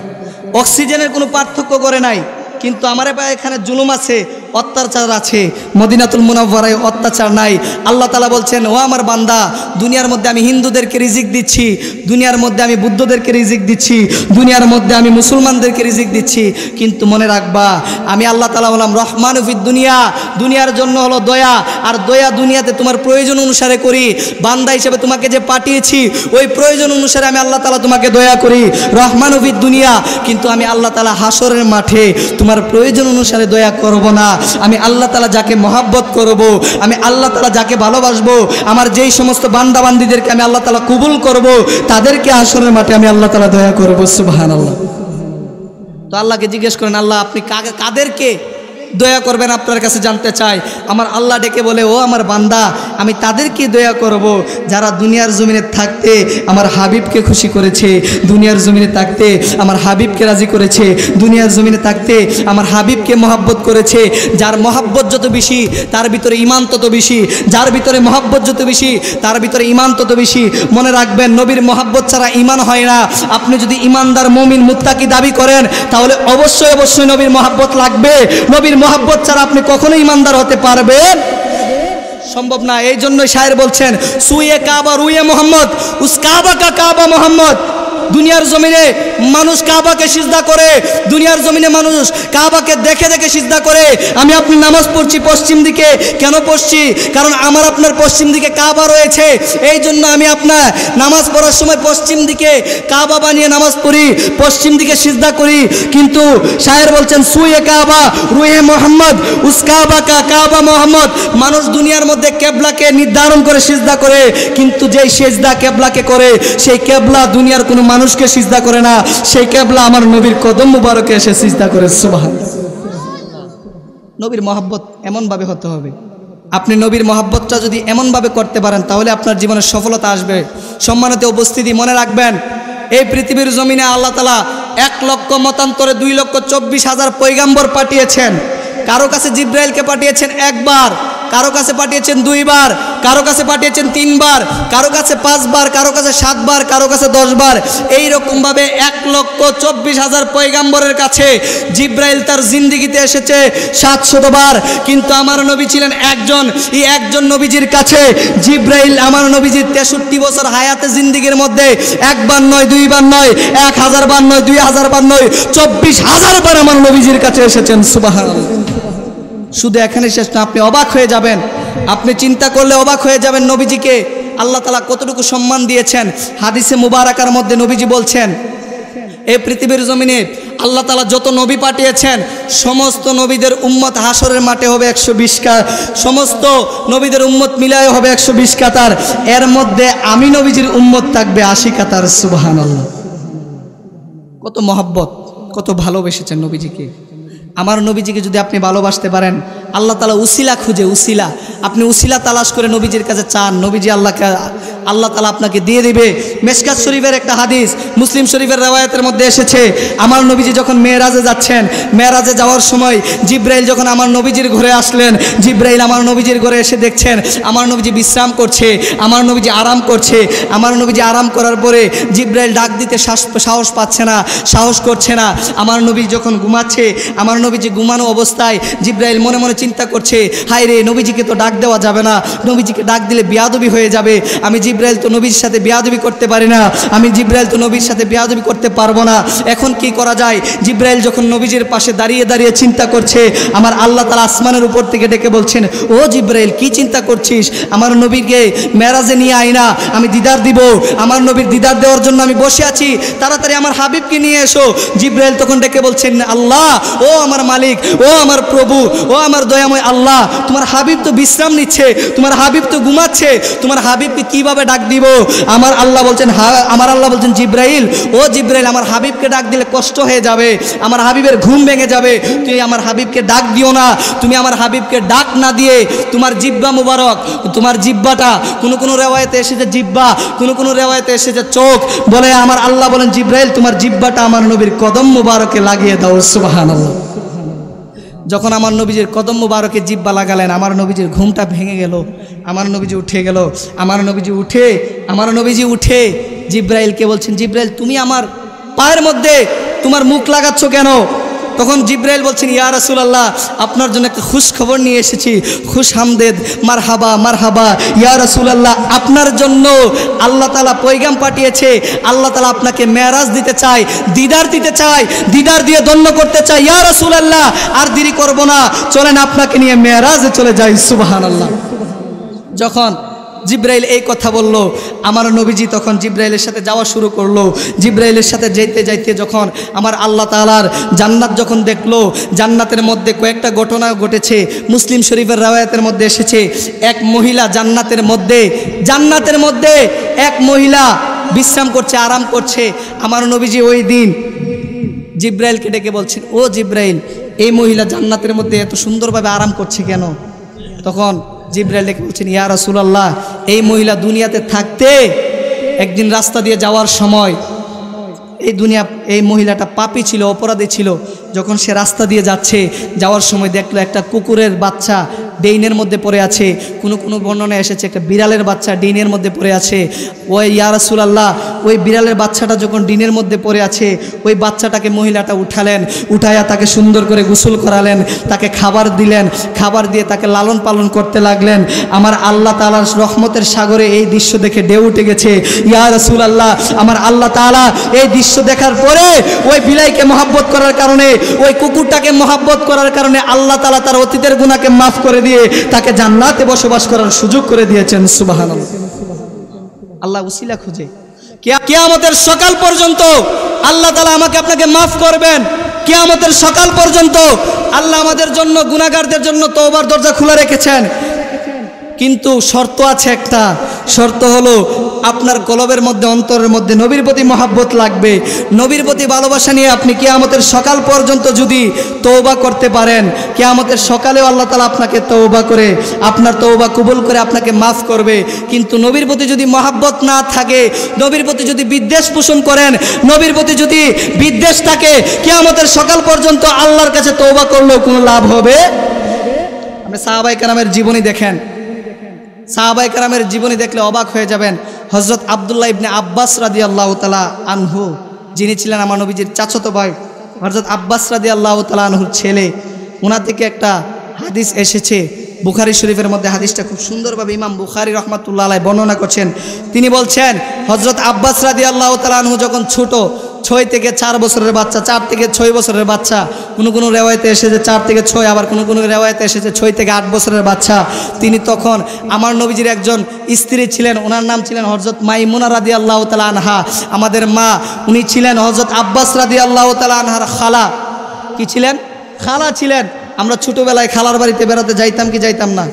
Speaker 1: অক্সিজেনের কোনো পার্থক্য করে নাই। কিন্তু আমার এখানে জুলুম আছে, অত্যাচার আছে, মদিনাতুল মুনাওয়ারায় অত্যাচার নাই। আল্লাহ তাআলা বলছেন ও আমার বান্দা, দুনিয়ার মধ্যে আমি হিন্দুদেরকে রিজিক দিচ্ছি, দুনিয়ার মধ্যে আমি বুদ্ধদেরকে রিজিক দিচ্ছি, দুনিয়ার মধ্যে আমি মুসলমানদেরকে রিজিক দিচ্ছি, কিন্তু মনে রাখবা আমি আল্লাহ তাআলা হলাম রহমানু ফিদ দুনিয়া। দুনিয়ার জন্য হলো দয়া, আর দয়া দুনিয়াতে তোমার প্রয়োজন অনুসারে করি। বান্দা হিসেবে তোমাকে যে পাঠিয়েছি ওই প্রয়োজন অনুসারে আমি আল্লাহ তাআলা তোমাকে দয়া করি, রহমানু ফিদ দুনিয়া। কিন্তু আমি আল্লাহ তাআলা হাসরের মাঠে তোমার প্রয়োজন অনুসারে দয়া করব না। আমি আল্লাহ তাআলা যাকে মহাব্বত করব, আমি আল্লাহ তাআলা যাকে ভালোবাসবো, আমার যেই সমস্ত বান্দা বান্দীদেরকে আমি আল্লাহ তাআলা কবুল করব, তাদেরকে হাসরের মাঠে আমি আল্লাহ তাআলা দয়া করব। সুবহানাল্লাহ। তো আল্লাহকে জিজ্ঞেস করেন আল্লাহ আপনি কাদেরকে দয়া করবেন আপনার কাছে জানতে চাই। আমার আল্লাহ ডেকে বলে ও আমার বান্দা, আমি তাদেরকে দয়া করব যারা দুনিয়ার জমিনে থাকতে আমার হাবিবকে খুশি করেছে, দুনিয়ার জমিনে থাকতে আমার হাবিবকে রাজি করেছে, দুনিয়ার জমিনে থাকতে আমার হাবিবকে মহাব্বত করেছে। যার মহাব্বত যত বেশি তার ভিতরে ঈমান তত বেশি, যার ভিতরে মহাব্বত যত বেশি তার ভিতরে ঈমান তত বেশি। মনে রাখবেন নবীর মহাব্বত ছাড়া ঈমান হয় না। আপনি যদি ঈমানদার মুমিন মুত্তাকি দাবি করেন তাহলে অবশ্যই অবশ্যই নবীর মহাব্বত লাগবে। নবীর মহাব্বত ছাড়া আপনি কখনো ঈমানদার হতে পারবেন সম্ভব না। এই জন্য শায়ের বলছেন সুয়ে কাবা রুয়ে মোহাম্মদ, উস কাবা কা কাবা মোহাম্মদ। দুনিয়ার জমিনে মানুষ কাবাকে সিজদা করে, দুনিয়ার জমিনে মানুষ কাবাকে দেখে দেখে সিজদা করে। আমি আপনি নামাজ পড়ছি পশ্চিম দিকে, কেন পড়ছি? কারণ আমার আপনার পশ্চিম দিকে কাবা রয়েছে, এই জন্য আমি আপনার নামাজ পড়ার সময় পশ্চিম দিকে কাবা বানিয়ে নামাজ পড়ি, পশ্চিম দিকে সিজদা করি। কিন্তু শায়ের বলছেন সুয়ে কাবা রুহে মোহাম্মদ, উস কাবা কা কাবা মোহাম্মদ। মানুষ দুনিয়ার মধ্যে কেবলাকে নির্ধারণ করে সিজদা করে, কিন্তু যেই সিজদা কেবলাকে করে সেই কেবলা দুনিয়ার কোনো মানুষকে সিজদা করে না, সেই কেবলা আমার নবীর কদম মুবারকে এসে সিজদা করে। সুবহানাল্লাহ। নবীর মহব্বত এমনভাবে হতে হবে। আপনি নবীর মহব্বতটা যদি এমনভাবে করতে পারেন তাহলে আপনার জীবনে সফলতা আসবে। সম্মানিত উপস্থিতি, মনে রাখবেন এই পৃথিবীর জমিনে আল্লাহ তাআলা 1 লক্ষ মতান্তরে 2,24,000 পয়গাম্বর পাঠিয়েছেন। কারো কাছে জিব্রাইলকে পাঠিয়েছেন একবার, কারো কাছে পাঠিয়েছেন 2 বার, কারো কাছে পাঠিয়েছেন 3 বার, কারো কাছে 5 বার, কারো কাছে 7 বার, কারো কাছে 10 বার। এইরকমভাবে 1,24,000 পয়গাম্বরের কাছে জিব্রাইল তার জিন্দিগিতে এসেছে 700 বার। কিন্তু আমার নবী ছিলেন একজন, এই একজন নবীজির কাছে জিব্রাইল আমার নবীজির 63 বছর হায়াতে জিন্দিগির মধ্যে 1 বার নয়, 2 বার নয়, 1000 বার নয়, 2000 বার নয়, 24,000 বার আমার নবীজির কাছে এসেছেন। সুবহানাল্লাহ। শুধু এখানে শেষ না, আপনি অবাক হয়ে যাবেন, আপনি চিন্তা করলে অবাক হয়ে যাবেন নবীজিকে আল্লাহ তাআলা কতটুকু সম্মান দিয়েছেন। হাদিসে মুবারাকার মধ্যে নবীজি বলছেন এই পৃথিবীর জমিনে আল্লাহ তাআলা যত নবী পাঠিয়েছেন সমস্ত নবীদের উম্মত হাসরের মাঠে হবে 120 সমস্ত নবীদের উম্মত মিলায় হবে 120 কাতার। এর মধ্যে আমি নবীজির উম্মত থাকবে 80 কাতার। সুবহানাল্লাহ। কত মহব্বত, কত ভালোবেসেছেন নবীজিকে। আমার নবীজিকে যদি আপনি ভালোবাসতে পারেন, আল্লাহ তাআলা উসিলা খুঁজে, উসিলা আপনি উসিলা তালাশ করে নবীজির কাছে চান, নবীজি আল্লাহ তাআলা আপনাকে দিয়ে দিবে। মেশকাত শরীফের একটা হাদিস, মুসলিম শরীফের রওয়ায়াতের মধ্যে এসেছে, আমার নবীজি যখন মেরাজে যাচ্ছেন, মেরাজে যাওয়ার সময় জিব্রাইল যখন আমার নবীজির ঘরে আসলেন, জিব্রাইল আমার নবীজির ঘরে এসে দেখছেন আমার নবীজি বিশ্রাম করছে, আমার নবীজি আরাম করছে। আমার নবীজি আরাম করার পরে জিব্রাইল ডাক দিতে সাহস পাচ্ছে না, সাহস করছে না। আমার নবী যখন ঘুমাচ্ছে, আমার নবীজি ঘুমানো অবস্থায় জিব্রাইল মনে মনে চিন্তা করছে, হায় রে, নবীজিকে তো ডাক দেওয়া যাবে না, নবীজিকে ডাক দিলে বেয়াদবি হয়ে যাবে। আমি জিব্রাইল তো নবীর সাথে বেয়াদবি করতে পারি না, আমি জিব্রাইল তো নবীর সাথে বেয়াদবি করতে পারবো না। এখন কি করা যায়? জিব্রাইল যখন নবীজির পাশে দাঁড়িয়ে দাঁড়িয়ে চিন্তা করছে, আমার আল্লাহ তাআলা আসমানের উপর থেকে ডেকে বলছেন, ও জিব্রাইল, কি চিন্তা করছিস? আমার নবীকে মেরাজে নিয়ে আয় না, আমি দিদার দিব। আমার নবীর দিদার দেওয়ার জন্য আমি বসে আছি, তাড়াতাড়ি আমার হাবিবকে নিয়ে এসো। জিব্রাইল তখন ডেকে বলছেন, আল্লাহ, ও আমার মালিক, ও আমার প্রভু, ও আমার দয়াময় আল্লাহ, তোমার হাবিব তো বিশ্রাম নিচ্ছে, তোমার হাবিব তো ঘুমাচ্ছে, তোমার হাবিবকে কিভাবে ডাক দিব? আমার আল্লাহ বলছেন জিব্রাইল, ও জিব্রাইল, আমার হাবিবকে ডাক দিলে কষ্ট হয়ে যাবে, আমার হাবিবের ঘুম ভেঙে যাবে, তুই আমার হাবিবকে ডাক দিও না। তুমি আমার হাবিবকে ডাক না দিয়ে তোমার জিব্বা মুবারক, তোমার জিব্বাটা, কোনো রেওয়ায়েতে এসেছে জিব্বা, কোনো রেওয়ায়েতে এসেছে চোখ, বলে আমার আল্লাহ বলেন জিব্রাইল, তোমার জিব্বাটা আমার নবীর কদম মুবারকে লাগিয়ে দাও। সুবহানাল্লাহ। যখন আমার নবীজির কদম মুবারকে জিব্বা লাগালেন, আমার নবীজির ঘুমটা ভেঙে গেল, আমার নবীজি উঠে গেল। আমার নবীজি উঠে জিব্রাইলকে বলছেন, জিব্রাইল, তুমি আমার পায়ের মধ্যে তোমার মুখ লাগাচ্ছ কেন? তখন জিব্রাইল বলছেন, ইয়া রাসূলুল্লাহ, আপনার জন্য একটা খুশ খবর নিয়ে এসেছি, খুশ হামদেদ, মারহাবা মারহাবা ইয়া রাসূলুল্লাহ, আপনার জন্য আল্লাহ তাআলা পয়গাম পাঠিয়েছে, আল্লাহ তাআলা আপনাকে মেরাজ দিতে চায়, দিদার দিতে চায়, দিদার দিয়ে ধন্য করতে চায়। ইয়া রাসূলুল্লাহ, আর দেরি করব না, চলেন আপনাকে নিয়ে মেরাজে চলে যাই। সুবহানাল্লাহ। যখন জিব্রাইল এই কথা বলল, আমার নবীজি তখন জিব্রাইলের সাথে যাওয়া শুরু করলো। জিব্রাইলের সাথে যাইতে যাইতে যখন আমার আল্লাহ তাআলার জান্নাত যখন দেখলো, জান্নাতের মধ্যে কয়েকটা ঘটনা ঘটেছে। মুসলিম শরীফের রওয়ায়াতের মধ্যে এসেছে, এক মহিলা জান্নাতের মধ্যে এক মহিলা বিশ্রাম করছে, আরাম করছে। আমার নবীজি ওই দিন জিব্রাইলকে ডেকে বলছেন, ও জিব্রাইল, এই মহিলা জান্নাতের মধ্যে এত সুন্দরভাবে আরাম করছে কেন? তখন জিব্রাইল ডেকে বলছেন, ইয়া রাসূলুল্লাহ, এই মহিলা দুনিয়াতে থাকতে একদিন রাস্তা দিয়ে যাওয়ার সময়, এই মহিলাটা পাপী ছিল, অপরাধী ছিল। যখন সে রাস্তা দিয়ে যাওয়ার সময় দেখলো একটা কুকুরের বাচ্চা ডেইনের মধ্যে পড়ে আছে, কোনো বর্ণনায় এসেছে একটা বিড়ালের বাচ্চা ডিনের মধ্যে পড়ে আছে। ওই ইয়া রাসূলুল্লাহ, ওই বিড়ালের বাচ্চাটা যখন ডিনের মধ্যে পড়ে আছে, ওই বাচ্চাটাকে মহিলাটা উঠায়া তাকে সুন্দর করে গোসল করালেন, তাকে খাবার দিলেন, খাবার দিয়ে তাকে লালন পালন করতে লাগলেন। আমার আল্লাহ তাআলার রহমতের সাগরে এই দৃশ্য দেখে ঢেউ উঠে গেছে। ইয়া রাসূলুল্লাহ, আমার আল্লাহ তাআলা এই দৃশ্য দেখার পরে ওই বিলাইকে মহব্বত করার কারণে, ওই কুকুরটাকে মহব্বত করার কারণে আল্লাহ তাআলা তার অতীতের গুনাহকে মাফ করে দিয়ে তাকে জান্নাতে বসবাস করার সুযোগ করে দিয়েছেন। সুবহানাল্লাহ। আল্লাহ উসিলা খুঁজে, কিয়ামতের সকাল পর্যন্ত আল্লাহ তাআলা আমাকে আপনাকে মাফ করবেন। কিয়ামতের সকাল পর্যন্ত আল্লাহ আমাদের জন্য, গুনাহগারদের জন্য তওবার দরজা খোলা রেখেছেন। কিন্তু শর্ত আছে একটা, শর্ত হলো আপনার কলবের মধ্যে, অন্তরের মধ্যে নবীর প্রতি মহব্বত লাগবে। নবীর প্রতি ভালোবাসা নিয়ে আপনি কিয়ামতের সকাল পর্যন্ত যদি তওবা করতে পারেন, কিয়ামতের সকালেও আল্লাহ তাআলা আপনাকে তওবা করে, আপনার তওবা কবুল করে আপনাকে মাফ করবে। কিন্তু নবীর প্রতি যদি মহব্বত না থাকে, নবীর প্রতি যদি বিদ্বেষ পোষণ করেন, নবীর প্রতি যদি বিদ্বেষ থাকে, কিয়ামতের সকাল পর্যন্ত আল্লাহর কাছে তওবা করলেও কোনো লাভ হবে। আপনি সাহাবায়ে কেরামের জীবনী দেখেন, সাহাবায়ে কেরামের জীবনী দেখলে অবাক হয়ে যাবেন। হযরত আব্দুল্লাহ ইবনে আব্বাস রাদিয়াল্লাহু তাআলা আনহু, যিনি ছিলেন আমার নবীজির চাচাতো ভাই, হযরত আব্বাস রাদিয়াল্লাহু তাআলা আনহুর ছেলে, ওনার থেকে একটা হাদিস এসেছে বুখারী শরীফের মধ্যে। হাদিসটা খুব সুন্দরভাবে ইমাম বুখারী রাহমাতুল্লাহ আলাইহি বর্ণনা করছেন। তিনি বলছেন, হযরত আব্বাস রাদিয়াল্লাহু তাআলা আনহু যখন ছোট 6 থেকে 4 বছরের বাচ্চা, 4 থেকে 6 বছরের বাচ্চা, কোনো রেওয়ায়তে এসেছে 4 থেকে 6, আবার কোনো রেওয়ায়তে এসেছে 6 থেকে 8 বছরের বাচ্চা। তিনি তখন আমার নবীজির একজন স্ত্রী ছিলেন, ওনার নাম ছিলেন হযরত মাইমুনা রাদিয়াল্লাহু তাআলা আনহা। আমাদের মা, উনি ছিলেন হযরত আব্বাস রাদিয়াল্লাহু তাআলা আনহার খালা। কি ছিলেন? খালা ছিলেন। আমরা ছোটোবেলায় খালার বাড়িতে বেড়াতে যাইতাম কি যাইতাম না?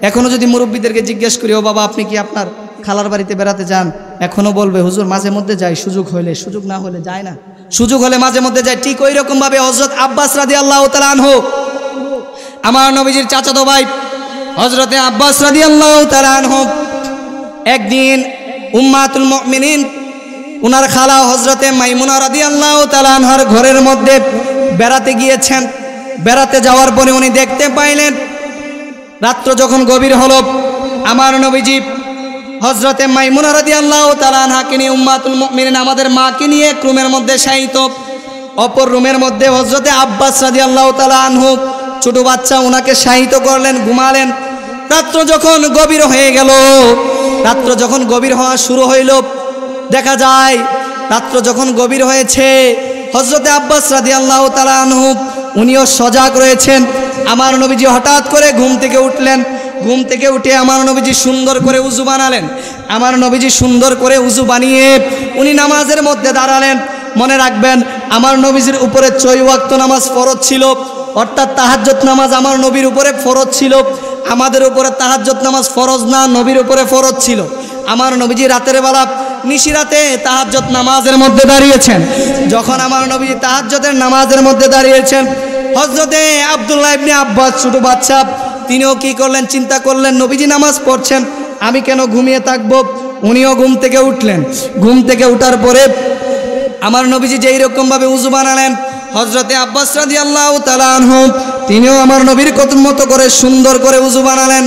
Speaker 1: এখনও যদি মুরব্বীদেরকে জিজ্ঞেস করি, ও বাবা আপনি কি আপনার খালার বাড়িতে বেড়াতে যান, এখনও বলবে হুজুর মাঝে মধ্যে যাই, সুযোগ হলে, সুযোগ না হলে যায় না, সুযোগ হলে মাঝে মধ্যে যায়। ঠিক ওই রকমভাবে হযরত আব্বাস রাদিয়াল্লাহু তাআলা আনহু, আমার নবীজির চাচাতো ভাই হযরতে আব্বাস রাদিয়াল্লাহু তাআলা আনহু, একদিন উম্মাতুল মুমিনিন উনার খালা হযরতে মাইমুনা রাদিয়াল্লাহু তাআলা আনহার ঘরের মধ্যে বেড়াতে গিয়েছেন। বেড়াতে যাওয়ার পরে উনি দেখতে পাইলেন রাত্র যখন গভীর হলো, আমার নবীজি হযরতে মাইমুনা রাদিয়াল্লাহু তাআলা আনহাকে নিয়ে, উম্মাতুল মুমিনিন আমাদের মাকে নিয়ে এক রুমের মধ্যে শায়িত, অপর রুমের মধ্যে হযরতে আব্বাস রাদিয়াল্লাহু তাআলা আনহু ছোট বাচ্চা, ওনাকে শায়িত করলেন, ঘুমালেন। রাত্র যখন গভীর হয়ে গেল, রাত্র যখন গভীর হওয়া শুরু হইল, দেখা যায় রাত্র যখন গভীর হয়েছে, হযরতে আব্বাস রাদিয়াল্লাহু তাআলা আনহু উনিও সজাগ রয়েছেন। আমার নবীজি হঠাৎ করে ঘুম থেকে উঠলেন। ঘুম থেকে উঠে আমার নবীজি সুন্দর করে উযু বানালেন। আমার নবীজি সুন্দর করে উযু বানিয়ে উনি নামাজের মধ্যে দাঁড়ালেন। মনে রাখবেন, আমার নবীজির উপরে 6 ওয়াক্ত নামাজ ফরজ ছিল, অর্থাৎ তাহাজ্জুদ নামাজ আমার নবীর উপরে ফরজ ছিল। আমাদের উপরে তাহাজ্জুদ নামাজ ফরজ না, নবীর উপরে ফরজ ছিল। আমার নবীজি রাতের বেলা নিশিরাতে তাহাজ্জুদ নামাজের মধ্যে দাঁড়িয়েছেন। যখন আমার নবীজি তাহাজ্জুদের নামাজের মধ্যে দাঁড়িয়েছেন, হযরতে আব্দুল্লাহ ইবনে আব্বাস ছোট বাচ্চা, তিনিও কি করলেন, চিন্তা করলেন নবীজি নামাজ পড়ছেন, আমি কেন ঘুমিয়ে থাকবো। উনিও ঘুম থেকে উঠলেন। ঘুম থেকে উঠার পরে আমার নবীজি যেই রকমভাবে উযু বানালেন, হযরতে আব্বাস রাদিয়াল্লাহু তাআলা আনহু তিনিও আমার নবীর মতো করে সুন্দর করে উযু বানালেন।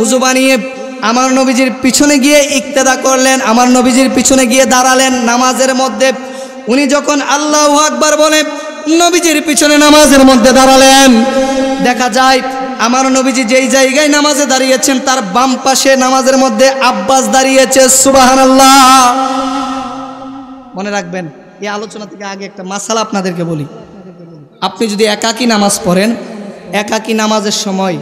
Speaker 1: উযু বানিয়ে আমার নবীজির পিছনে গিয়ে ইক্তেদা করলেন, আমার নবীজির পিছনে গিয়ে দাঁড়ালেন নামাজের মধ্যে। উনি যখন আল্লাহু আকবার বলে নবীজির পিছনে নামাজের মধ্যে দাঁড়ালেন, দেখা যায় আমার নবীজি যেই জায়গায় নামাজে দাঁড়িয়েছেন তার বাম পাশে নামাজের মধ্যে আব্বাস দাঁড়িয়েছে। সুবহানাল্লাহ। মনে রাখবেন, এই আলোচনা থেকে আগে একটা মাসালা আপনাদেরকে বলি। আপনি যদি একাকী নামাজ পড়েন, একাকী নামাজের সময়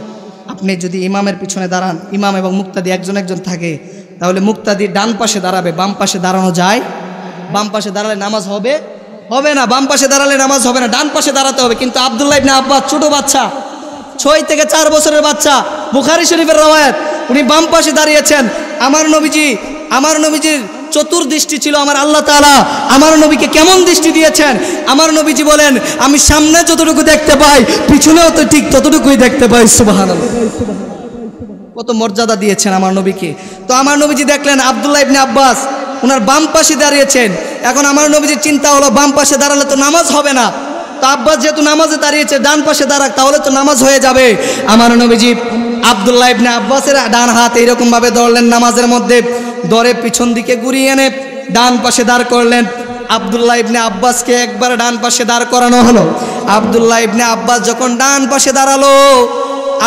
Speaker 1: আপনি যদি ইমামের পিছনে দাঁড়ান, ইমাম এবং মুক্তাদি একজন একজন থাকে, তাহলে মুক্তাদি ডান পাশে দাঁড়াবে, বাম পাশে দাঁড়ানো যায়? বাম পাশে দাঁড়ালে নামাজ হবে? হবে না। বাম পাশে দাঁড়ালে নামাজ হবে না, ডান পাশে দাঁড়াতে হবে। কিন্তু আব্দুল্লাহ ইবনে আব্বাস ছোট বাচ্চা, 6 থেকে 4 বছরের বাচ্চা, বুখারী শরীফের রওয়ায়াত, উনি বাম পাশে দাঁড়িয়েছেন। আমার নবীজির চতুর্দৃষ্টি ছিল আমার আল্লাহ তাআলা আমার নবীকে কেমন দৃষ্টি দিয়েছেন। আমার নবীজি বলেন, আমি সামনে যতটুকু দেখতে পাই পিছনেও তো ঠিক ততটুকুই দেখতে পাই। সুবহানাল্লাহ। কত মর্যাদা দিয়েছেন আমার নবীকে। তো আমার নবীজি দেখলেন আব্দুল্লাহ ইবনে আব্বাস ওনার বাম পাশে দাঁড়িয়েছেন। এখন আমার নবীজির চিন্তা হলো, বাম পাশে দাঁড়ালে তো নামাজ হবে না, তো আব্বাস যেহেতু নামাজে দাঁড়িয়েছে ডান পাশে দাঁড়াক, তাহলে তো নামাজ হয়ে যাবে। আমার নবীজি আব্দুল্লাহ ইবনে আব্বাসের ডান হাত এইরকমভাবে ধরলেন নামাজের মধ্যে, ধরে পিছন দিকে ঘুরিয়ে এনে ডান পাশে দাঁড় করলেন। আব্দুল্লাহ ইবনে আব্বাসকে একবার ডান পাশে দাঁড় করানো হলো। আব্দুল্লাহ ইবনে আব্বাস যখন ডান পাশে দাঁড়ালো,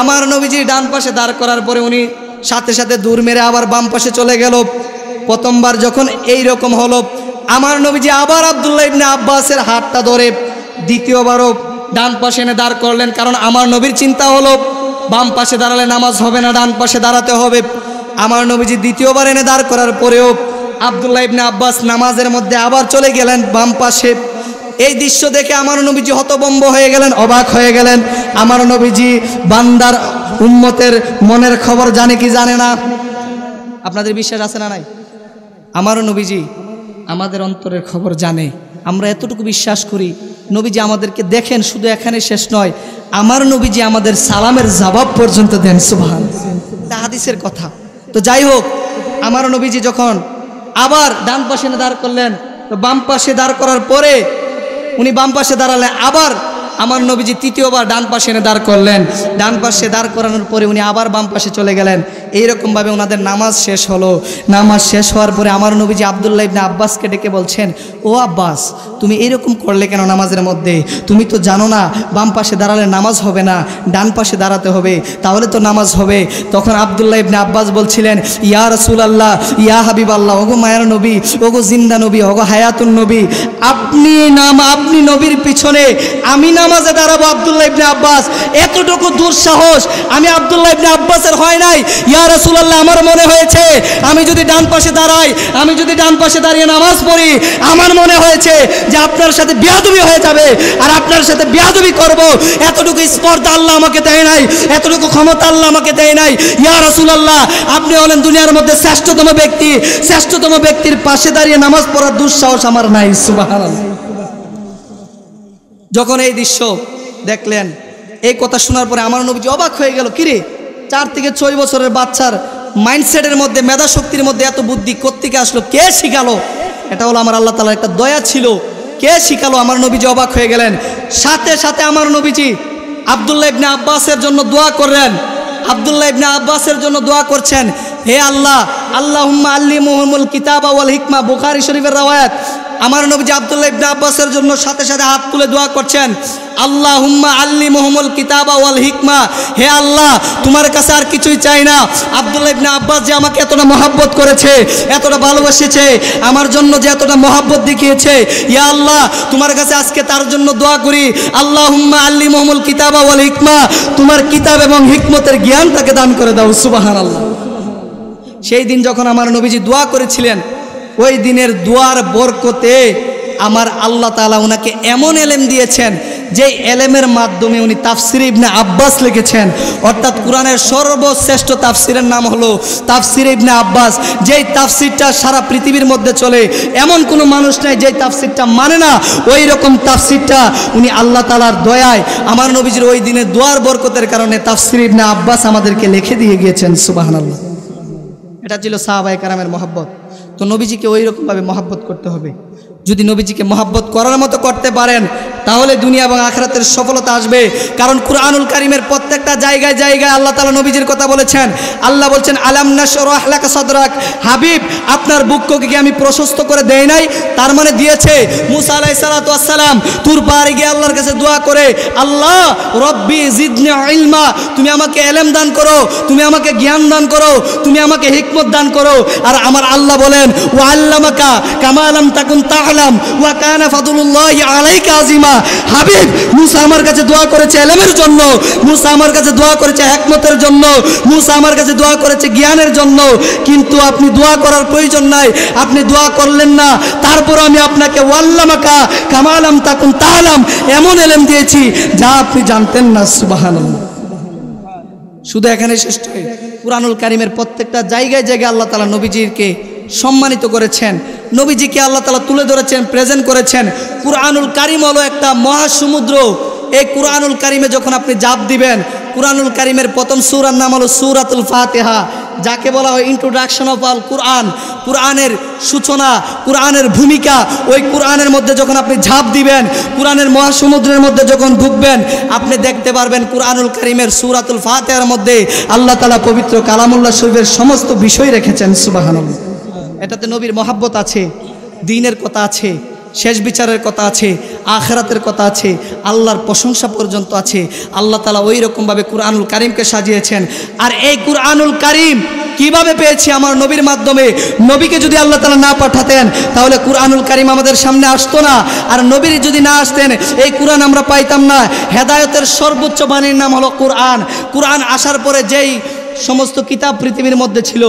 Speaker 1: আমার নবীজি ডান পাশে দাঁড় করার পরে উনি সাথে সাথে দূর মেরে আবার বাম পাশে চলে গেল। প্রথমবার যখন এই রকম হলো, আমার নবীজি আবার আব্দুল্লাহ ইবনে আব্বাসের হাতটা ধরে দ্বিতীয়বারও ডান পাশে এনে দাঁড় করলেন। কারণ আমার নবীর চিন্তা হলো বাম পাশে দাঁড়ালে নামাজ হবে না, ডান পাশে দাঁড়াতে হবে। আমার নবীজি দ্বিতীয়বার এনে দাঁড় করার পরেও আব্দুল্লাহ ইবনে আব্বাস নামাজের মধ্যে আবার চলে গেলেন বাম পাশে। এই দৃশ্য দেখে আমার নবীজি হতভম্ব হয়ে গেলেন, অবাক হয়ে গেলেন। আমার নবীজি বান্দার উম্মতের মনের খবর জানে কি জানে না? আপনাদের বিশ্বাস আছে না নাই? আমার নবীজি আমাদের অন্তরের খবর জানে। আমরা এতটুকু বিশ্বাস করি, নবীজি আমাদেরকে দেখেন, শুধু এখানে শেষ নয়, আমার নবীজি আমাদের সালামের জবাব পর্যন্ত দেন। সুবহানাল্লাহ, এটা হাদিসের কথা। তো যাই হোক, আমার নবীজি যখন আবার ডান পাশে দাঁড় করলেন, তো বাম পাশে দাঁড় করার পরে উনি বাম পাশে দাঁড়ালেন, আবার আমার নবীজি তৃতীয়বার ডান পাশে এনে দাঁড় করলেন। ডান পাশে দাঁড় করানোর পরে উনি আবার বাম পাশে চলে গেলেন। এইরকমভাবে ওনাদের নামাজ শেষ হলো। নামাজ শেষ হওয়ার পরে আমার নবীজি আব্দুল্লাহ ইবনে আব্বাসকে ডেকে বলছেন, ও আব্বাস, তুমি এরকম করলে কেন নামাজের মধ্যে? তুমি তো জানো না বাম পাশে দাঁড়ালে নামাজ হবে না, ডান পাশে দাঁড়াতে হবে, তাহলে তো নামাজ হবে। তখন আব্দুল্লাহ ইবনে আব্বাস বলছিলেন, ইয়া রাসূলুল্লাহ, ইয়া হাবিবাল্লাহ, ওগো মায়ের নবী, ওগো জিন্দা নবী, ওগো হায়াতুন নবী, আপনি নবীর পিছনে আমি নামাজে দাঁড়াবো। আব্দুল্লাহ ইবনে আব্বাস, এতটুকু দুঃসাহস আমি আব্দুল্লাহ ইবনে আব্বাসের হয় নাই। ইয়া রাসূলুল্লাহ, আমার মনে হয়েছে আমি যদি ডান পাশে দাঁড়াই, আমি যদি ডান পাশে দাঁড়িয়ে নামাজ পড়ি, আমার মনে হয়েছে যে আপনার সাথে বেয়াদবি হয়ে যাবে আর আপনার সাথে বেয়াদবি করব। এতটুকু স্পর্ধা আল্লাহ আমাকে দেয় নাই, এতটুকু ক্ষমতা আল্লাহ আমাকে দেয় নাই। ইয়া রাসূলুল্লাহ, আপনি হলেন দুনিয়ার মধ্যে শ্রেষ্ঠতম ব্যক্তি, শ্রেষ্ঠতম ব্যক্তির পাশে দাঁড়িয়ে নামাজ পড়ার দুঃসাহস আমার নাই। সুবহানাল্লাহ। যখন এই দৃশ্য দেখলেন, এই কথা শোনার পরে আমার নবীজি অবাক হয়ে গেল। কিরে, 4 থেকে 6 বছরের বাচ্চার মাইন্ডসেটের মধ্যে, মেধা শক্তির মধ্যে এত বুদ্ধি কোত্থেকে আসলো? কে শিখালো? এটা হলো আমার আল্লাহ তাআলার একটা দয়া ছিল। কে শিখালো? আমার নবীজি অবাক হয়ে গেলেন। সাথে সাথে আমার নবীজি আব্দুল্লাহ ইবনে আব্বাসের জন্য দোয়া করলেন। আব্দুল্লাহ ইবনে আব্বাসের জন্য দোয়া করছেন, হে আল্লাহ, আল্লাহুম্মা আল্লিমহুমুল কিতাবা ওয়াল হিকমা, বুখারী শরীফের রওয়ায়াত। আমার নবীজি আব্দুল্লাহ ইবনে আব্বাসের জন্য সাথে সাথে হাত তুলে দোয়া করছেন, আল্লাহুম্মা আল্লিমহুমুল কিতাবা ওয়াল হিকমা, হে আল্লাহ, তোমার কাছে আর কিছুই চাই না। আব্দুল্লাহ ইবনে আব্বাস যে আমাকে এতটা মহব্বত করেছে, এতটা ভালোবেসেছে, আমার জন্য যে এতটা মহব্বত দেখিয়েছে, ইয়া আল্লাহ, তোমার কাছে আজকে তার জন্য দোয়া করি, আল্লাহুম্মা আল্লিমহুমুল কিতাবা ওয়াল হিকমা, তোমার কিতাব এবং হিকমতের জ্ঞান তাকে দান করে দাও। সুবহানাল্লাহ। সেই দিন যখন আমার নবীজি দোয়া করেছিলেন, ওই দিনের দোয়ার বরকতে আমার আল্লাহ তাআলা ওনাকে এমন এলেম দিয়েছেন, যে এলেমের মাধ্যমে উনি তাফসির ইবনে আব্বাস লিখেছেন। অর্থাৎ কোরআনের সর্বশ্রেষ্ঠ তাফসিরের নাম হলো তাফসির ইবনে আব্বাস। যেই তাফসিরটা সারা পৃথিবীর মধ্যে চলে, এমন কোনো মানুষ নাই যেই তাফসিরটা মানে না। ওই রকম তাফসিরটা উনি আল্লাহ তাআলার দয়ায় আমার নবীজির ওই দিনের দোয়ার বরকতের কারণে তাফসির ইবনে আব্বাস আমাদেরকে লিখে দিয়ে গিয়েছেন। সুবহানাল্লাহ। এটা ছিল সাহাবায়ে কেরামের মহব্বত। তো নবীজিকে ওই রকমভাবে মহব্বত করতে হবে। যদি নবীজিকে মহব্বত করার মতো করতে পারেন, তাহলে দুনিয়া এবং আখিরাতের সফলতা আসবে। কারণ কুরআনুল কারীমের প্রত্যেকটা জায়গায় জায়গায় আল্লাহ তাআলা নবীজির কথা বলেছেন। আল্লাহ বলছেন, আলাম নাশরাহ লাকা সাদরাক, হাবিব, আপনার বুককে কি আমি প্রশস্ত করে দেই নাই? তার মানে দিয়েছে। মুসা আলাইহিস সালাতু ওয়াস সালাম তুর পাহাড়ে গিয়ে আল্লাহর কাছে দোয়া করে, আল্লাহ রব্বি জিদনি ইলমা, তুমি আমাকে ইলম দান করো, তুমি আমাকে জ্ঞান দান করো, তুমি আমাকে হিকমত দান করো। আর আমার আল্লাহ বলেন, ওয়া আল্লামাকা কামা লাম তাকুন তা'লাম ওয়া কানা ফাদলুল্লাহি আলাইকা আযীমা। হাবিব, মুসা আমার কাছে দোয়া করেছে ইলমের জন্য, মুসা আমার কাছে দোয়া করেছে হিকমতের জন্য, মুসা আমার কাছে দোয়া করেছে জ্ঞানের জন্য, কিন্তু আপনি দোয়া করার প্রয়োজন নাই, আপনি দোয়া করলেন না। তারপর আমি আপনাকে ওয়াল্লামাকা কামা লাম তাকুন তা'লাম, এমন ইলম দিয়েছি যা আপনি জানতেন না। সুবহানাল্লাহ। শুধু এখানে শেষ নয়, কুরআনুল কারীমের প্রত্যেকটা জায়গায় জায়গায় আল্লাহ তাআলা নবীজিকে সম্মানিত করেছেন, নবীজিকে আল্লাহ তাআলা তুলে ধরেছেন, প্রেজেন্ট করেছেন। কুরআনুল কারীম হলো একটা মহাসমুদ্র। এই কুরআনুল কারীমে যখন আপনি জাপ দিবেন, কুরআনুল কারীমের প্রথম সূরার নাম হলো সূরাতুল ফাতিহা, যাকে বলা হয় ইন্ট্রোডাকশন অফ আল কুরআন, কুরআনের সূচনা, কুরআনের ভূমিকা। ওই কুরআনের মধ্যে যখন আপনি ঝাঁপ দিবেন, কুরআনের মহাসমুদ্রের মধ্যে যখন ঢুকবেন, আপনি দেখতে পারবেন কুরআনুল কারীমের সূরাতুল ফাতিহার মধ্যে আল্লাহ তাআলা পবিত্র কালামুল্লাহ শরীফের সমস্ত বিষয় রেখেছেন। সুবহানাল্লাহ। এটাতে নবীর মহব্বত আছে, দ্বীনের কথা আছে, শেষ বিচারের কথা আছে, আখিরাতের কথা আছে, আল্লাহর প্রশংসা পর্যন্ত আছে। আল্লাহ তাআলা ওই রকমভাবে কুরআনুল কারীমকে সাজিয়েছেন। আর এই কুরআনুল কারীম কিভাবে পেয়েছি? আমার নবীর মাধ্যমে। নবীকে যদি আল্লাহ তাআলা না পাঠাতেন, তাহলে কুরআনুল কারীম আমাদের সামনে আসতো না। আর নবীর যদি না আসতেন, এই কুরআন আমরা পাইতাম না। হেদায়েতের সর্বোচ্চ বাণীর নাম হলো কুরআন। কুরআন আসার পরে যেই সমস্ত কিতাব পৃথিবীর মধ্যে ছিল,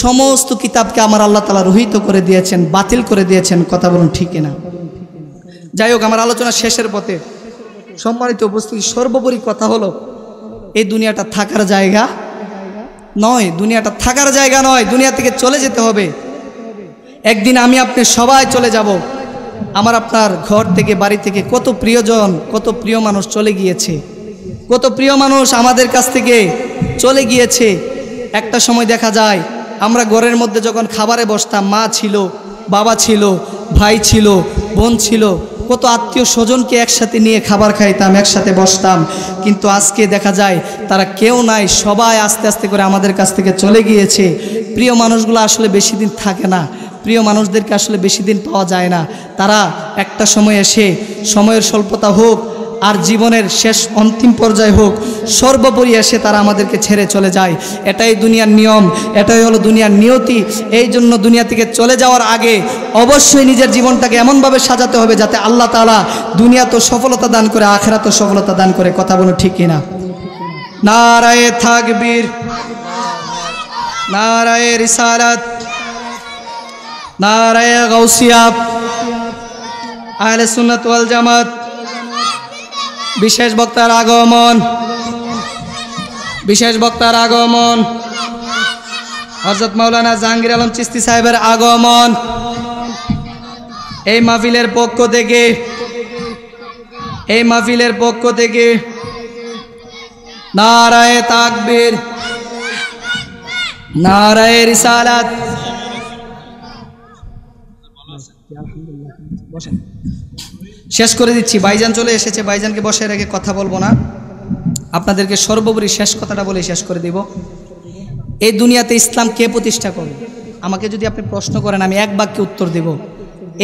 Speaker 1: সমস্ত কিতাবকে আমার আল্লাহ তাআলা রহিত করে দিয়েছেন, বাতিল করে দিয়েছেন। কথা বলুন ঠিক না? যাই হোক, আমার আলোচনা শেষের পথে। সম্মানিত উপস্থিতি, সর্বোপরি কথা হলো, এই দুনিয়াটা থাকার জায়গা নয়, দুনিয়াটা থাকার জায়গা নয়, দুনিয়া থেকে চলে যেতে হবে। একদিন আমি আপনি সবাই চলে যাব। আমার আপনার ঘর থেকে, বাড়ি থেকে কত প্রিয়জন, কত প্রিয় মানুষ চলে গিয়েছে, কত প্রিয় মানুষ আমাদের কাছ থেকে চলে গিয়েছে। একটা সময় দেখা যায় আমরা ঘরের মধ্যে যখন খাবারে বসতাম, মা ছিল, বাবা ছিল, ভাই ছিল, বোন ছিল, কত আত্মীয় স্বজনকে একসাথে নিয়ে খাবার খাইতাম, একসাথে বসতাম। কিন্তু আজকে দেখা যায় তারা কেউ নাই, সবাই আস্তে আস্তে করে আমাদের কাছ থেকে চলে গিয়েছে। প্রিয় মানুষগুলো আসলে বেশি দিন থাকে না, প্রিয় মানুষদেরকে আসলে বেশি দিন পাওয়া যায় না। তারা একটা সময় এসে, সময়ের স্বল্পতা হোক আর জীবনের শেষ অন্তিম পর্যায়ে হোক, সর্বোপরি এসে তারা আমাদেরকে ছেড়ে চলে যায়। এটাই দুনিয়ার নিয়ম, এটাই হলো দুনিয়ার নিয়তি। এই জন্য দুনিয়া থেকে চলে যাওয়ার আগে অবশ্যই নিজের জীবনটাকে এমনভাবে সাজাতে হবে যাতে আল্লাহ তাআলা দুনিয়া তো সফলতা দান করে, আখিরাত তো সফলতা দান করে। কথা বলো ঠিক কিনা? নারায়ে তাকবীর, নারায়ে রিসালাত, নারায়ে গাউসিয়া, আহলে সুন্নাত ওয়াল জামাত। বিশেষ বক্তার আগমন, বিশেষ বক্তার আগমন, হযরত মাওলানা জাহাঙ্গীর আলম চিশতি সাহেবের আগমন। এই মাহফিলের পক্ষ থেকে, এই মাহফিলের পক্ষ থেকে নারায়ে তাকবীর, নারায়ে রিসালাত। বসেন, শেষ করে দিচ্ছি। ভাইজান চলে এসেছে, ভাইজানকে বসে রেখে কথা বলবো না, আপনাদেরকে সর্বোপরি শেষ কথাটা বলে শেষ করে দিব। এই দুনিয়াতে ইসলাম কে প্রতিষ্ঠা করে? আমাকে যদি আপনি প্রশ্ন করেন, আমি এক বাক্যে উত্তর দেব,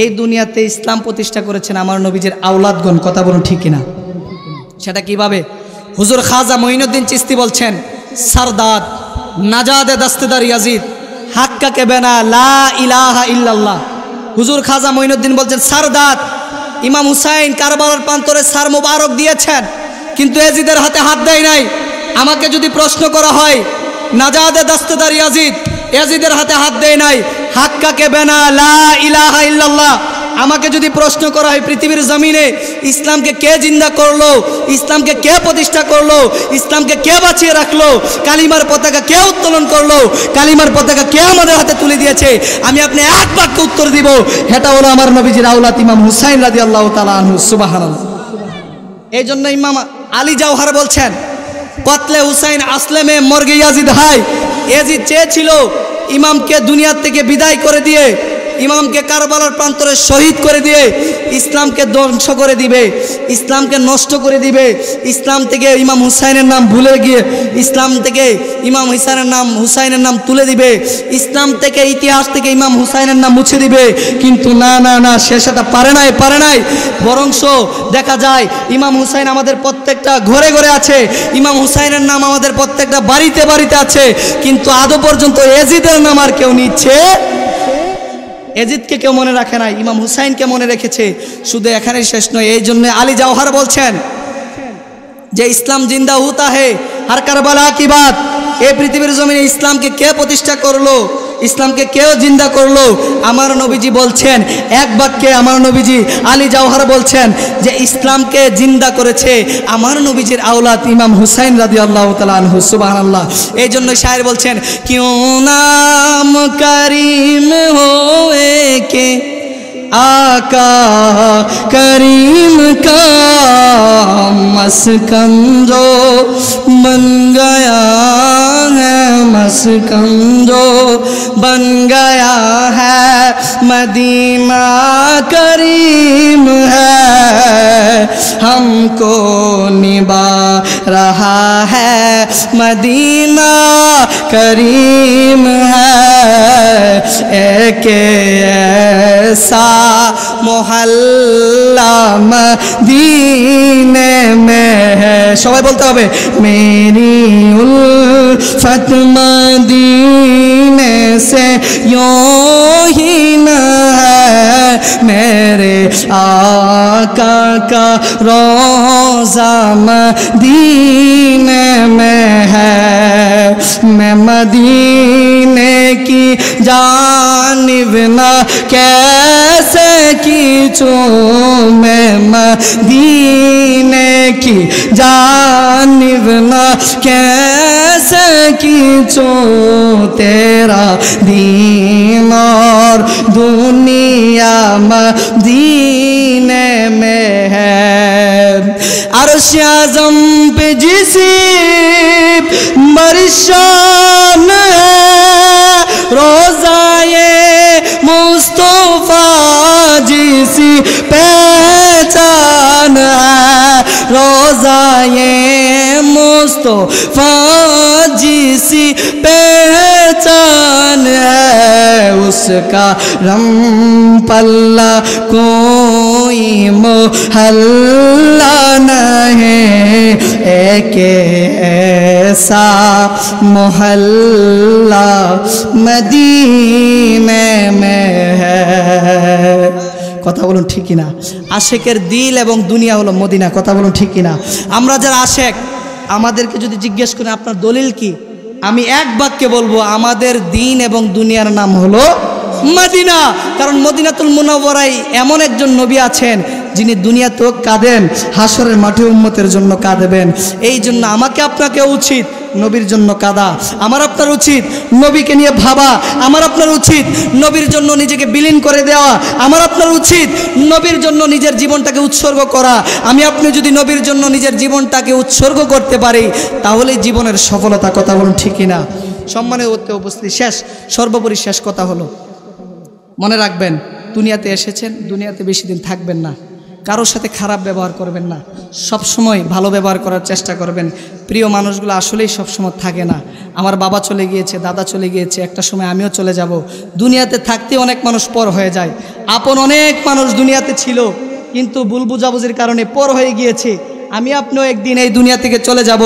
Speaker 1: এই দুনিয়াতে ইসলাম প্রতিষ্ঠা করেছেন আমার নবীজির আওলাদগণ। কথা বলুন ঠিক কিনা? সেটা কিভাবে? হুজুর খাজা মঈনুদ্দিন চিশতি বলছেন, সারদাদ নাজাদে দাস্তেদার ইয়াজিদ হাক্কাকে বেনা লা ইলাহা ইল্লাল্লাহ। হুজুর খাজা মঈনুদ্দিন বলছেন, সারদাদ ইমাম হুসাইন কারবালার প্রান্তরে সার মুবারক দিয়েছেন, কিন্তু ইয়াজিদের হাতে হাত দেয় নাই। আমাকে যদি প্রশ্ন করা হয়, নাজাদে দাস্তেদার ইয়াজিদ ইয়াজিদের হাতে হাত দেয় নাই, হাক্কাকে বেনা লা ইলাহা ইল্লাল্লাহ। আমাকে যদি প্রশ্ন করা হয়, পৃথিবীর জমিনে ইসলামকে কে জিন্দা করলো, ইসলামকে কে প্রতিষ্ঠা করলো, ইসলামকে কে বাঁচিয়ে রাখলো, কালিমার পতাকা কে উত্তোলন করলো, কালিমার পতাকা কে আমাদের হাতে তুলে দিয়েছে, আমি আপনি এক বাক্যে উত্তর দিব, এটা হলো আমার নবীজির আওলাদ ইমাম হুসাইন রাদিয়াল্লাহু তাআলা আনহু। সুবহানাল্লাহ। এই জন্য ইমাম আলী জাওহার বলছেন, কতলে হুসাইন আসলে মে মরগে ইয়াজিদ হায়। ইয়াজিদ চেয়েছিল ইমামকে দুনিয়া থেকে বিদায় করে দিয়ে, ইমামকে কারবালার প্রান্তরে শহীদ করে দিয়ে ইসলামকে ধ্বংস করে দিবে, ইসলামকে নষ্ট করে দিবে, ইসলাম থেকে ইমাম হুসাইনের নাম ভুলে গিয়ে ইসলাম থেকে ইমাম হুসাইনের নাম তুলে দিবে, ইসলাম থেকে ইতিহাস থেকে ইমাম হুসাইনের নাম মুছে দিবে। কিন্তু না না না, সে সেটা পারে নাই। বরংস দেখা যায় ইমাম হুসাইন আমাদের প্রত্যেকটা ঘরে ঘরে আছে, ইমাম হুসাইনের নাম আমাদের প্রত্যেকটা বাড়িতে বাড়িতে আছে, কিন্তু আদৌ পর্যন্ত ইয়াজিদের নাম আর কেউ নিচ্ছে, ইয়াজিদকে কেউ মনে রাখে নাই, ইমাম হুসাইনকে মনে রেখেছে। শুধু এখানেই শেষ নয়, এই জন্য আলী জাওহার বলছেন যে ইসলাম জিন্দা হুতা হে হর কারবালা কি বাত। এই পৃথিবীর জমিনে ইসলামকে কে প্রতিষ্ঠা করলো, ইসলামকে কেউ জিন্দা করলো? আমার নবীজি বলছেন এক বাক্যে, আমার নবীজি আলী জাওহার বলছেন যে ইসলামকে জিন্দা করেছে আমার নবীজির আওলাদ ইমাম হুসাইন রাদিয়াল্লাহু তাআলা আনহু। সুবহানাল্লাহ। এই জন্য শায়ের বলছেন, কিউ নাম করিম হোয়ে কে आका करीम का मस्कन जो बन गया है, मस्कन जो बन गया है, मदीना करीम है, हमको निभा रहा है, मदीना करीम है, एक ऐसा मोहल्ला मदीने में है। সবাই বলতে হবে, मेरी उल्फत मदीने से यूं ही न है, मेरे आका का रोज़ा मदीने में है, मैं मदीने की जानिब ना कैसे खींचूं, मैं मदीने की जानिब ना कैसे खींचूं, तेरा दीन और दुनिया मदीने में है। अर्श आज़म पे जिसी बरशान है, रोज़ाए मुस्तफ़ा जिसी पे ये मुस्तफा जिसी पहचान है उसका रम पल्ला कोई मोहल्ला नहीं एक ऐसा मोहल्ला मदीने में है। কথা বলুন ঠিক কিনা? আশেকের দিল এবং দুনিয়া হলো মদিনা। কথা বলুন ঠিক কিনা? আমরা যারা আশেক, আমাদেরকে যদি জিজ্ঞেস করেন আপনার দলিল কি, আমি এক বাক্যে বলবো আমাদের দিন এবং দুনিয়ার নাম হলো মদিনা। কারণ মদিনাতুল মুনাওয়ারায় এমন একজন নবী আছেন যিনি দুনিয়াতেও কাঁদেন, হাসরের মাঠে উম্মতের জন্য কাঁদবেন। এই জন্য আমাকে আপনাকে উচিত নবীর জন্য কাঁদা, আমার আপনার উচিত নবীকে নিয়ে ভাবা, আমার আপনার উচিত নবীর জন্য নিজেকে বিলীন করে দেওয়া, আমার আপনার উচিত নবীর জন্য নিজের জীবনটাকে উৎসর্গ করা। আমি আপনি যদি নবীর জন্য নিজের জীবনটাকে উৎসর্গ করতে পারি তাহলেই জীবনের সফলতা। কথা বলুন ঠিক কিনা? সম্মানের উপস্থিতি শেষ, সর্বোপরি শেষ কথা হলো, মনে রাখবেন দুনিয়াতে এসেছেন, দুনিয়াতে বেশি দিন থাকবেন না। কারোর সাথে খারাপ ব্যবহার করবেন না, সব সময় ভালো ব্যবহার করার চেষ্টা করবেন। প্রিয় মানুষগুলো আসলেই সব সময় থাকে না। আমার বাবা চলে গিয়েছে, দাদা চলে গিয়েছে, একটা সময় আমিও চলে যাব। দুনিয়াতে থাকতে অনেক মানুষ পর হয়ে যায়। আপন অনেক মানুষ দুনিয়াতে ছিল কিন্তু ভুল বুঝাবুঝির কারণে পর হয়ে গিয়েছে। আমি আপনিও একদিন এই দুনিয়া থেকে চলে যাব,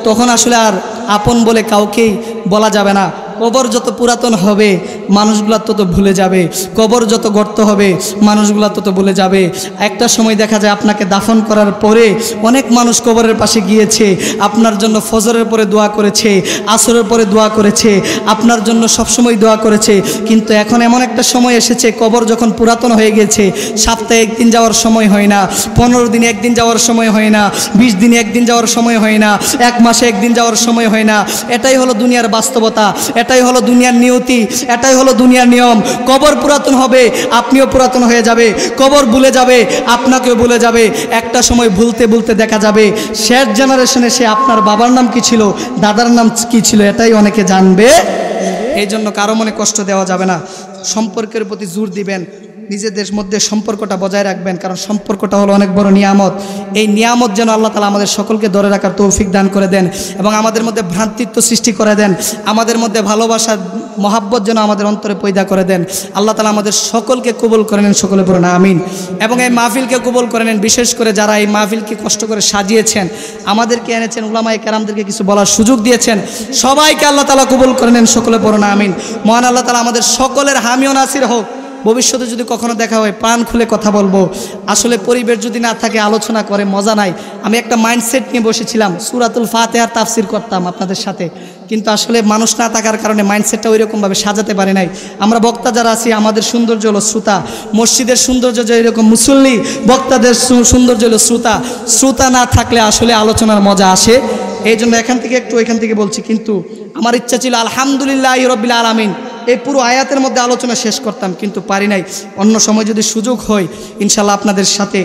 Speaker 1: তখন আসলে আর আপন বলে কাউকেই বলা যাবে না। কবর যত পুরাতন হবে মানুষগুলা তত ভুলে যাবে, কবর যত গর্ত হবে মানুষগুলা তত ভুলে যাবে। একটা সময় দেখা যায় আপনাকে দাফন করার পরে অনেক মানুষ কবরের পাশে গিয়েছে, আপনার জন্য ফজরের পরে দোয়া করেছে, আসরের পরে দোয়া করেছে, আপনার জন্য সবসময় দোয়া করেছে। কিন্তু এখন এমন একটা সময় এসেছে, কবর যখন পুরাতন হয়ে গেছে, সপ্তাহে একদিন যাওয়ার সময় হয় না, 15 দিনে একদিন যাওয়ার সময় হয় না, 20 দিনে একদিন যাওয়ার সময় হয় না, 1 মাসে একদিন যাওয়ার সময় হয় না। এটাই হলো দুনিয়ার বাস্তবতা, এটাই হলো দুনিয়ার নিয়তি, এটাই হলো দুনিয়ার নিয়ম। কবর পুরাতন হবে, আপনিও পুরাতন হয়ে যাবে, কবর ভুলে যাবে, আপনাকেও ভুলে যাবে। একটা সময় ভুলতে ভুলতে দেখা যাবে শেষ জেনারেশনে সে আপনার বাবার নাম কি ছিল, দাদার নাম কি ছিল, এটাই অনেকে জানবে। এই জন্য কারো মনে কষ্ট দেওয়া যাবে না, সম্পর্কের প্রতি জোর দিবেন, নিজেদের মধ্যে সম্পর্কটা বজায় রাখবেন, কারণ সম্পর্কটা হলো অনেক বড় নিয়ামত। এই নিয়ামত যেন আল্লাহ তাআলা আমাদের সকলকে ধরে রাখার তৌফিক দান করে দেন এবং আমাদের মধ্যে ভ্রাতৃত্ব সৃষ্টি করে দেন, আমাদের মধ্যে ভালোবাসা মহাব্বত যেন আমাদের অন্তরে পয়দা করে দেন। আল্লাহ তাআলা আমাদের সকলকে কবুল করে নেন, সকলে বলুন আমিন। এবং এই মাহফিলকে কবুল করে নেন, বিশেষ করে যারা এই মাহফিলকে কষ্ট করে সাজিয়েছেন, আমাদেরকে এনেছেন, উলামায়ে কেরামদেরকে কিছু বলার সুযোগ দিয়েছেন, সবাইকে আল্লাহ তাআলা কবুল করে নেন, সকলে বলুন আমিন। মহান আল্লাহ তাআলা আমাদের সকলের হামি ও নাসির হোক। ভবিষ্যতে যদি কখনো দেখা হয় প্রাণ খুলে কথা বলবো। আসলে পরিবেশ যদি না থাকে আলোচনা করে মজা নাই। আমি একটা মাইন্ডসেট নিয়ে বসেছিলাম, সূরাতুল ফাতিহার তাফসির করতাম আপনাদের সাথে, কিন্তু আসলে মানুষ না থাকার কারণে মাইন্ডসেটটা ওইরকমভাবে সাজাতে পারে নাই। আমরা বক্তা যারা আছি আমাদের সৌন্দর্য হলো শ্রোতা, মসজিদের সৌন্দর্য যে এরকম মুসল্লি, বক্তাদের সৌন্দর্য হলো শ্রোতা। শ্রোতা না থাকলে আসলে আলোচনার মজা আসে। এই জন্য এখান থেকে বলছি, কিন্তু আমার ইচ্ছা ছিল আলহামদুলিল্লাহি রাব্বিল আলামিন এই পুরো আয়াতের মধ্যে আলোচনা শেষ করতাম, কিন্তু পারি নাই। অন্য সময় যদি সুযোগ হয় ইনশাল্লাহ আপনাদের সাথে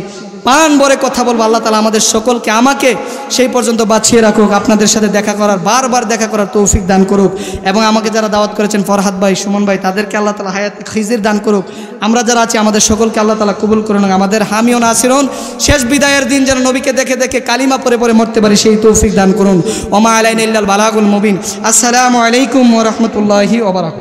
Speaker 1: প্রাণ ভরে কথা বলবো। আল্লাহ তাআলা আমাদের সকলকে, আমাকে সেই পর্যন্ত বাঁচিয়ে রাখুক, আপনাদের সাথে দেখা করার, বারবার দেখা করার তৌফিক দান করুক। এবং আমাকে যারা দাওয়াত করেছেন ফরহাদ ভাই, সুমন ভাই, তাদেরকে আল্লাহ তাআলা হায়াত খিজির দান করুক। আমরা যারা আছি আমাদের সকলকে আল্লাহ তাআলা কবুল করুন, আমাদের হামি ও নাসিরুন। শেষ বিদায়ের দিন যেন নবীকে দেখে দেখে কালিমা পরে পরে মরতে পারি, সেই তৌফিক দান করুন। ওমা আলাইনা ইল্লাল বালাগুল মুবিন। আসসালামু আলাইকুম ওয়া রাহমাতুল্লাহি ওয়া বারাকাতুহু।